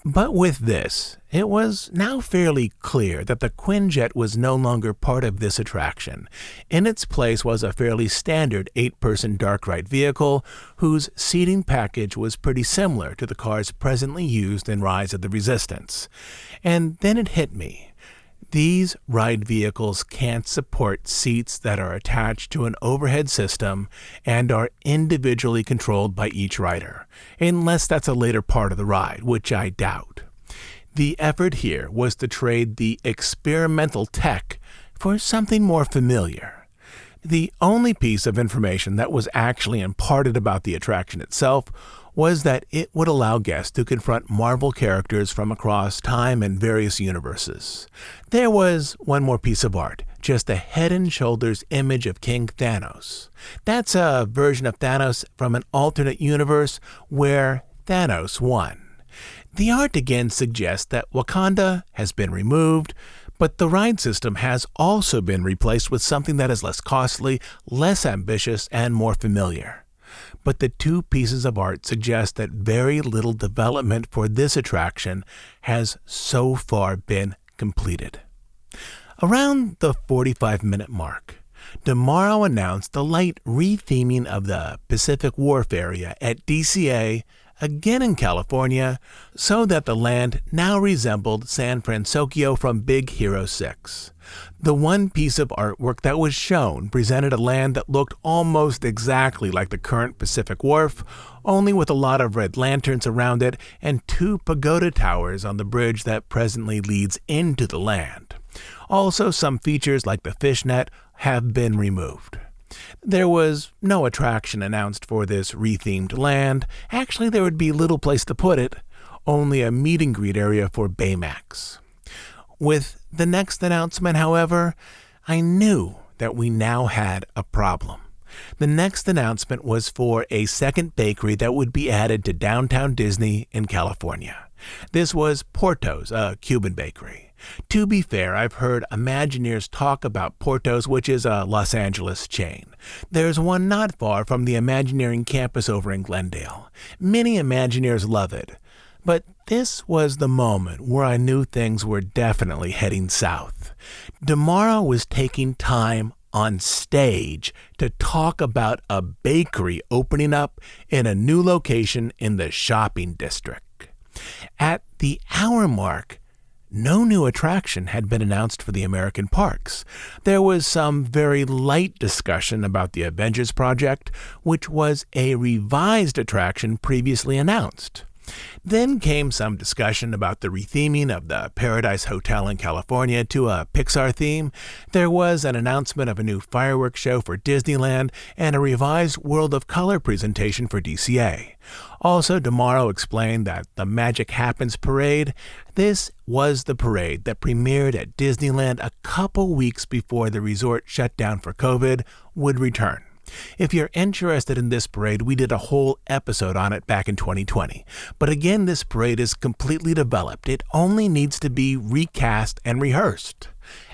But with this, it was now fairly clear that the Quinjet was no longer part of this attraction. In its place was a fairly standard 8-person dark ride vehicle whose seating package was pretty similar to the cars presently used in Rise of the Resistance. And then it hit me. These ride vehicles can't support seats that are attached to an overhead system and are individually controlled by each rider, unless that's a later part of the ride, which I doubt. The effort here was to trade the experimental tech for something more familiar. The only piece of information that was actually imparted about the attraction itself was that it would allow guests to confront Marvel characters from across time and various universes. There was one more piece of art, just a head and shoulders image of King Thanos. That's a version of Thanos from an alternate universe where Thanos won. The art again suggests that Wakanda has been removed, but the ride system has also been replaced with something that is less costly, less ambitious, and more familiar. But the two pieces of art suggest that very little development for this attraction has so far been completed. Around the 45-minute mark, Tomorrow announced the light retheming of the Pacific Wharf area at DCA, again in California, so that the land now resembled San Francisco from Big Hero 6. The one piece of artwork that was shown presented a land that looked almost exactly like the current Pacific Wharf, only with a lot of red lanterns around it and 2 pagoda towers on the bridge that presently leads into the land. Also, some features like the fishnet have been removed. There was no attraction announced for this rethemed land. Actually, there would be little place to put it, only a meet and greet area for Baymax. With the next announcement, however, I knew that we now had a problem. The next announcement was for a second bakery that would be added to downtown Disney in California. This was Porto's, a Cuban bakery. To be fair, I've heard Imagineers talk about Porto's, which is a Los Angeles chain. There's one not far from the Imagineering campus over in Glendale. Many Imagineers love it. But this was the moment where I knew things were definitely heading south. Tomorrow was taking time on stage to talk about a bakery opening up in a new location in the shopping district. At the hour mark, no new attraction had been announced for the American parks. There was some very light discussion about the Avengers project, which was a revised attraction previously announced. Then came some discussion about the retheming of the Paradise Hotel in California to a Pixar theme. There was an announcement of a new fireworks show for Disneyland and a revised World of Color presentation for DCA. Also, Tomorrow explained that the Magic Happens parade, this was the parade that premiered at Disneyland a couple weeks before the resort shut down for COVID, would return. If you're interested in this parade, we did a whole episode on it back in 2020. But again, this parade is completely developed. It only needs to be recast and rehearsed.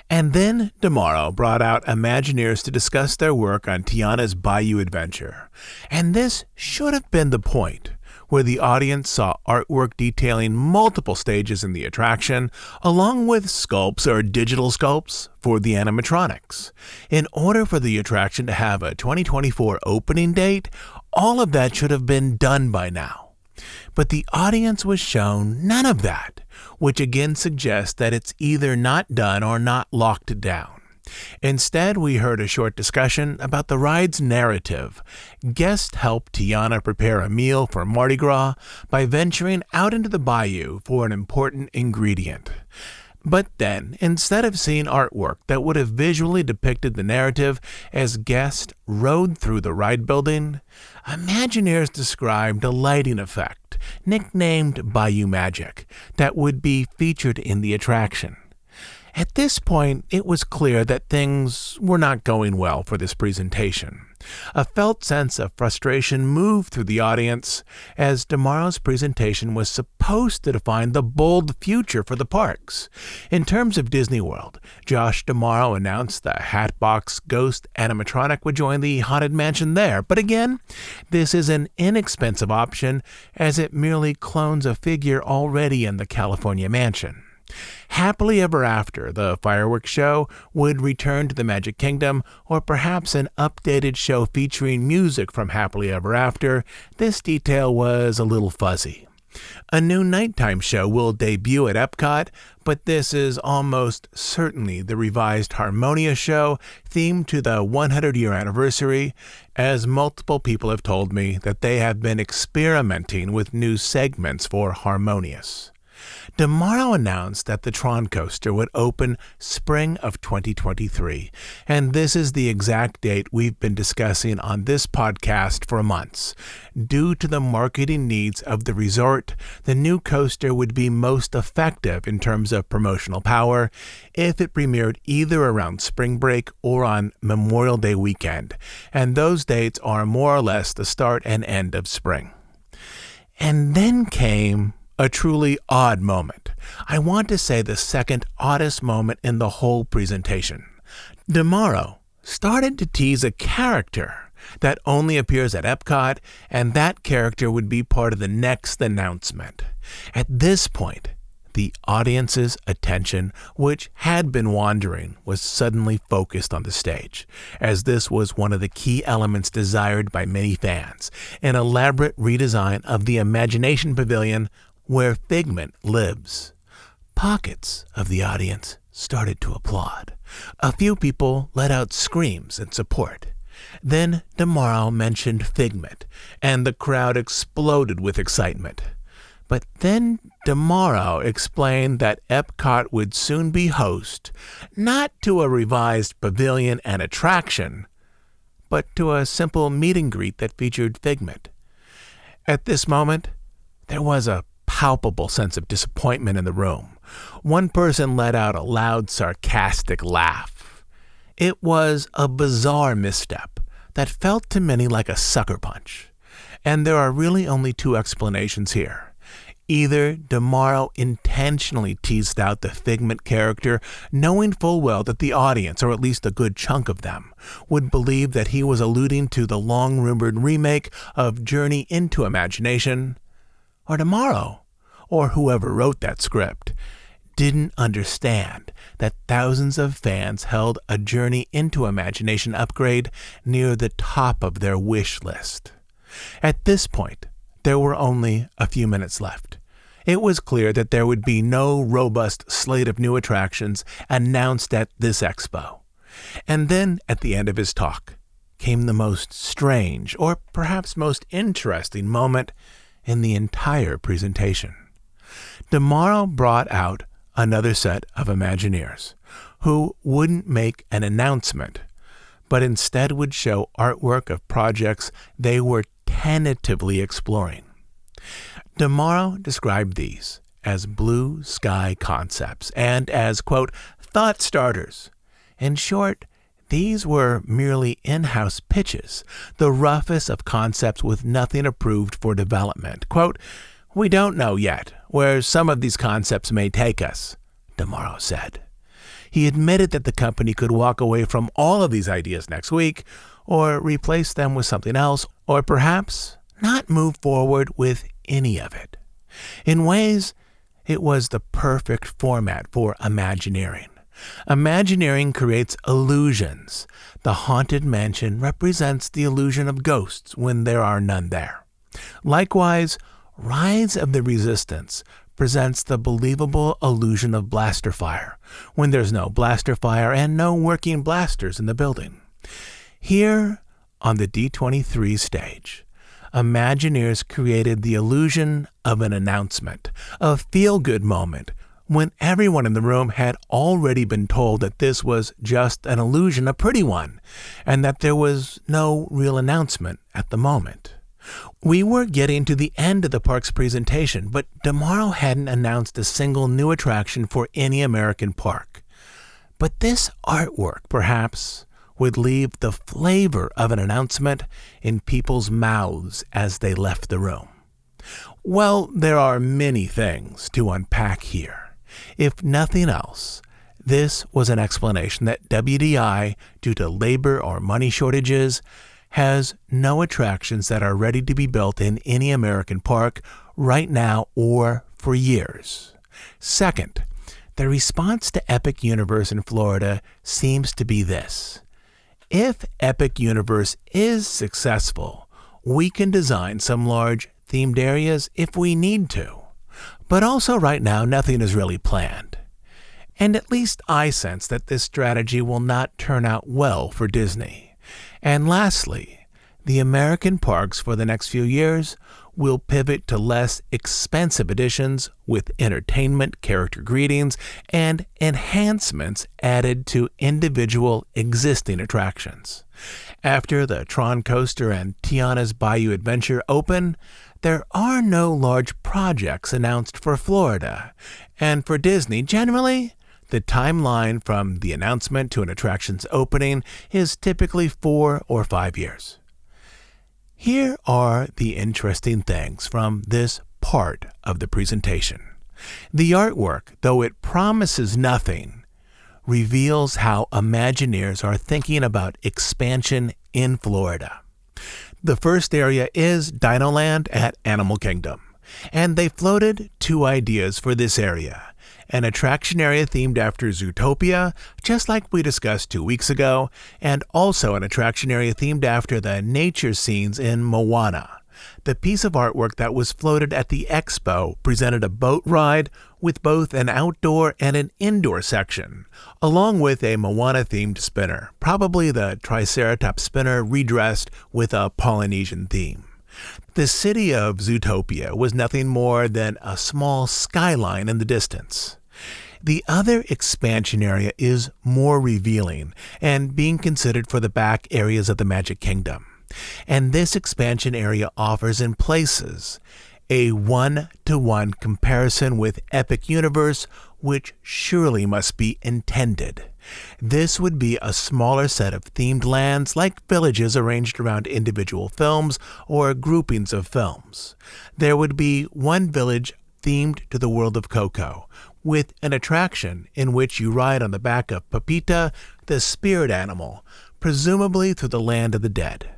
And then Tomorrow brought out Imagineers to discuss their work on Tiana's Bayou adventure. And this should have been the point, where the audience saw artwork detailing multiple stages in the attraction, along with sculpts or digital sculpts for the animatronics. In order for the attraction to have a 2024 opening date, all of that should have been done by now. But the audience was shown none of that, which again suggests that it's either not done or not locked down. Instead, we heard a short discussion about the ride's narrative. Guests helped Tiana prepare a meal for Mardi Gras by venturing out into the bayou for an important ingredient. But then, instead of seeing artwork that would have visually depicted the narrative as guests rode through the ride building, Imagineers described a lighting effect, nicknamed Bayou Magic, that would be featured in the attraction. At this point, it was clear that things were not going well for this presentation. A felt sense of frustration moved through the audience as tomorrow's presentation was supposed to define the bold future for the parks. In terms of Disney World, Josh tomorrow announced the Hatbox Ghost Animatronic would join the Haunted Mansion there, but again, this is an inexpensive option as it merely clones a figure already in the California Mansion. Happily Ever After, the fireworks show, would return to the Magic Kingdom, or perhaps an updated show featuring music from Happily Ever After. This detail was a little fuzzy. A new nighttime show will debut at Epcot, but this is almost certainly the revised Harmonia show themed to the 100-year anniversary, as multiple people have told me that they have been experimenting with new segments for Harmonious. Tomorrow announced that the Tron coaster would open spring of 2023, and this is the exact date we've been discussing on this podcast for months. Due to the marketing needs of the resort, the new coaster would be most effective in terms of promotional power if it premiered either around spring break or on Memorial Day weekend, and those dates are more or less the start and end of spring. And then came a truly odd moment. I want to say the second oddest moment in the whole presentation. Tomorrow started to tease a character that only appears at Epcot, and that character would be part of the next announcement. At this point, the audience's attention, which had been wandering, was suddenly focused on the stage, as this was one of the key elements desired by many fans, an elaborate redesign of the Imagination Pavilion where Figment lives. Pockets of the audience started to applaud. A few people let out screams in support. Then Tomorrow mentioned Figment, and the crowd exploded with excitement. But then Tomorrow explained that Epcot would soon be host, not to a revised pavilion and attraction, but to a simple meet and greet that featured Figment. At this moment, there was a palpable sense of disappointment in the room. One person let out a loud, sarcastic laugh. It was a bizarre misstep that felt to many like a sucker punch. And there are really only two explanations here. Either Tomorrow intentionally teased out the Figment character, knowing full well that the audience, or at least a good chunk of them, would believe that he was alluding to the long-rumored remake of Journey into Imagination, or Tomorrow, or whoever wrote that script, didn't understand that thousands of fans held a Journey into Imagination upgrade near the top of their wish list. At this point, there were only a few minutes left. It was clear that there would be no robust slate of new attractions announced at this expo. And then, at the end of his talk, came the most strange, or perhaps most interesting moment in the entire presentation. Tomorrow brought out another set of Imagineers who wouldn't make an announcement, but instead would show artwork of projects they were tentatively exploring. Tomorrow described these as blue sky concepts and as, quote, thought starters. In short, these were merely in-house pitches, the roughest of concepts with nothing approved for development. Quote, we don't know yet where some of these concepts may take us, Tomorrow said. He admitted that the company could walk away from all of these ideas next week, or replace them with something else, or perhaps not move forward with any of it. In ways, it was the perfect format for Imagineering. Imagineering creates illusions. The Haunted Mansion represents the illusion of ghosts when there are none there. Likewise, Rise of the Resistance presents the believable illusion of blaster fire, when there's no blaster fire and no working blasters in the building. Here, on the D23 stage, Imagineers created the illusion of an announcement, a feel-good moment, when everyone in the room had already been told that this was just an illusion, a pretty one, and that there was no real announcement at the moment. We were getting to the end of the park's presentation, but tomorrow hadn't announced a single new attraction for any American park. But this artwork, perhaps, would leave the flavor of an announcement in people's mouths as they left the room. Well, there are many things to unpack here. If nothing else, this was an explanation that WDI, due to labor or money shortages, has no attractions that are ready to be built in any American park right now or for years. Second, the response to Epic Universe in Florida seems to be this. If Epic Universe is successful, we can design some large themed areas if we need to. But also right now, nothing is really planned. And at least I sense that this strategy will not turn out well for Disney. And lastly, the American parks for the next few years will pivot to less expensive additions with entertainment, character greetings, and enhancements added to individual existing attractions. After the Tron Coaster and Tiana's Bayou Adventure open, there are no large projects announced for Florida, and for Disney, generally, the timeline from the announcement to an attraction's opening is typically 4 or 5 years. Here are the interesting things from this part of the presentation. The artwork, though it promises nothing, reveals how Imagineers are thinking about expansion in Florida. The first area is Dinoland at Animal Kingdom, and they floated 2 ideas for this area. An attraction area themed after Zootopia, just like we discussed 2 weeks ago, and also an attraction area themed after the nature scenes in Moana. The piece of artwork that was floated at the Expo presented a boat ride with both an outdoor and an indoor section, along with a Moana-themed spinner, probably the Triceratops spinner redressed with a Polynesian theme. The city of Zootopia was nothing more than a small skyline in the distance. The other expansion area is more revealing and being considered for the back areas of the Magic Kingdom. And this expansion area offers in places a 1-to-1 comparison with Epic Universe, which surely must be intended. This would be a smaller set of themed lands like villages arranged around individual films or groupings of films. There would be one village themed to the world of Coco, with an attraction in which you ride on the back of Pepita, the spirit animal, presumably through the land of the dead.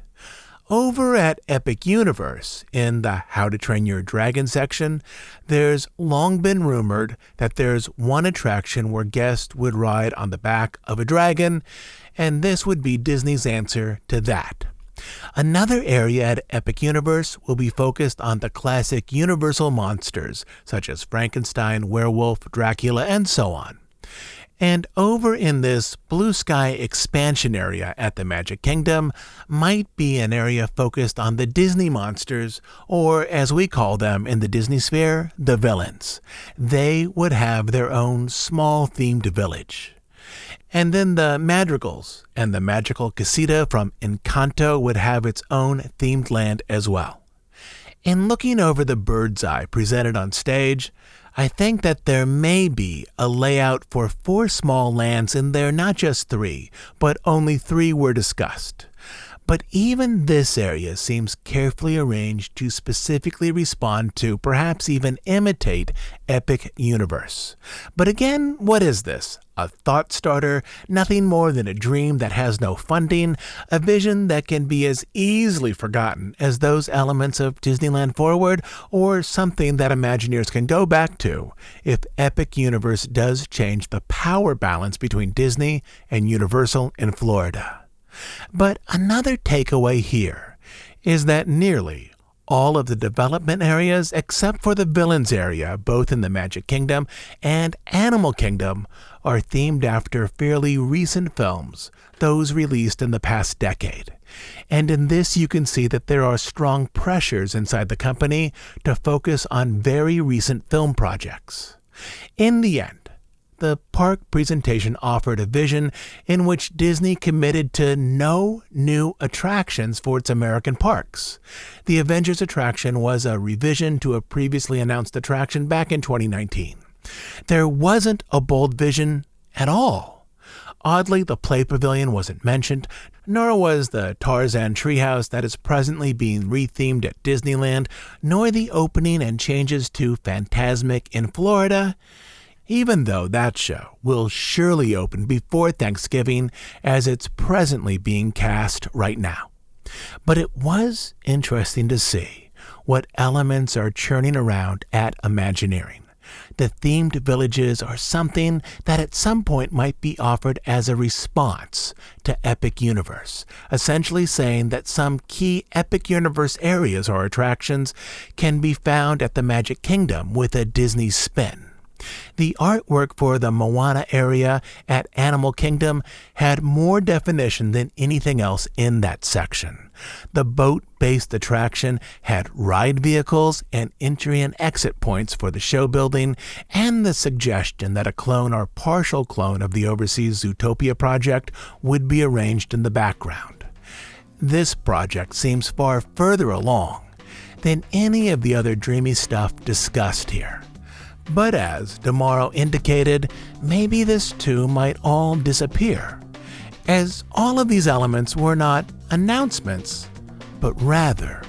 Over at Epic Universe, in the How to Train Your Dragon section, there's long been rumored that there's one attraction where guests would ride on the back of a dragon, and this would be Disney's answer to that. Another area at Epic Universe will be focused on the classic Universal monsters, such as Frankenstein, Werewolf, Dracula, and so on. And over in this blue sky expansion area at the Magic Kingdom might be an area focused on the Disney monsters, or as we call them in the Disney sphere, the villains. They would have their own small themed village. And then the Madrigals and the Magical Casita from Encanto would have its own themed land as well. In looking over the bird's eye presented on stage, I think that there may be a layout for 4 small lands in there, not just 3, but only 3 were discussed. But even this area seems carefully arranged to specifically respond to, perhaps even imitate, Epic Universe. But again, what is this? A thought starter, nothing more than a dream that has no funding, a vision that can be as easily forgotten as those elements of Disneyland Forward, or something that Imagineers can go back to if Epic Universe does change the power balance between Disney and Universal in Florida. But another takeaway here is that nearly All of the development areas, except for the villains area, both in the Magic Kingdom and Animal Kingdom, are themed after fairly recent films, those released in the past decade. And in this you can see that there are strong pressures inside the company to focus on very recent film projects. In the end, the park presentation offered a vision in which Disney committed to no new attractions for its American parks. The Avengers Attraction was a revision to a previously announced attraction back in 2019. There wasn't a bold vision at all. Oddly, the Play Pavilion wasn't mentioned, nor was the Tarzan treehouse that is presently being rethemed at Disneyland, nor the opening and changes to Fantasmic in Florida, even though that show will surely open before Thanksgiving as it's presently being cast right now. But it was interesting to see what elements are churning around at Imagineering. The themed villages are something that at some point might be offered as a response to Epic Universe, essentially saying that some key Epic Universe areas or attractions can be found at the Magic Kingdom with a Disney spin. The artwork for the Moana area at Animal Kingdom had more definition than anything else in that section. The boat-based attraction had ride vehicles and entry and exit points for the show building, and the suggestion that a clone or partial clone of the overseas Zootopia project would be arranged in the background. This project seems far further along than any of the other dreamy stuff discussed here. But as Damaro indicated, maybe this too might all disappear, as all of these elements were not announcements, but rather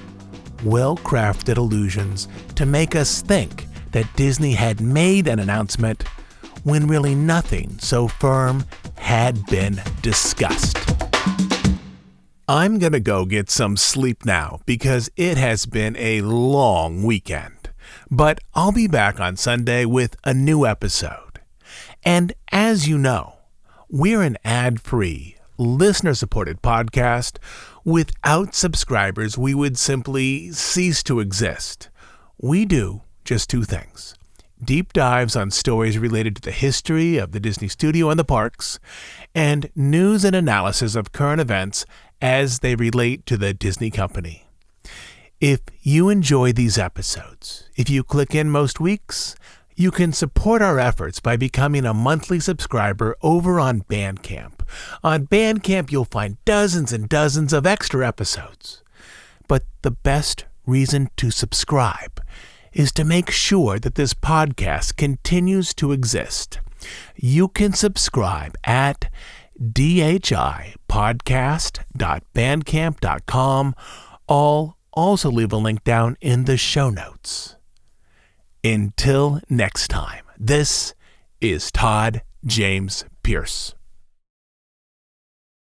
well-crafted allusions to make us think that Disney had made an announcement when really nothing so firm had been discussed. I'm gonna go get some sleep now because it has been a long weekend. But I'll be back on Sunday with a new episode. And as you know, we're an ad-free, listener-supported podcast. Without subscribers, we would simply cease to exist. We do just two things: deep dives on stories related to the history of the Disney studio and the parks, and news and analysis of current events as they relate to the Disney company. If you enjoy these episodes, if you click in most weeks, you can support our efforts by becoming a monthly subscriber over on Bandcamp. On Bandcamp, you'll find dozens and dozens of extra episodes. But the best reason to subscribe is to make sure that this podcast continues to exist. You can subscribe at dhipodcast.bandcamp.com. I'll also leave a link down in the show notes. Until next time, this is Todd James Pierce.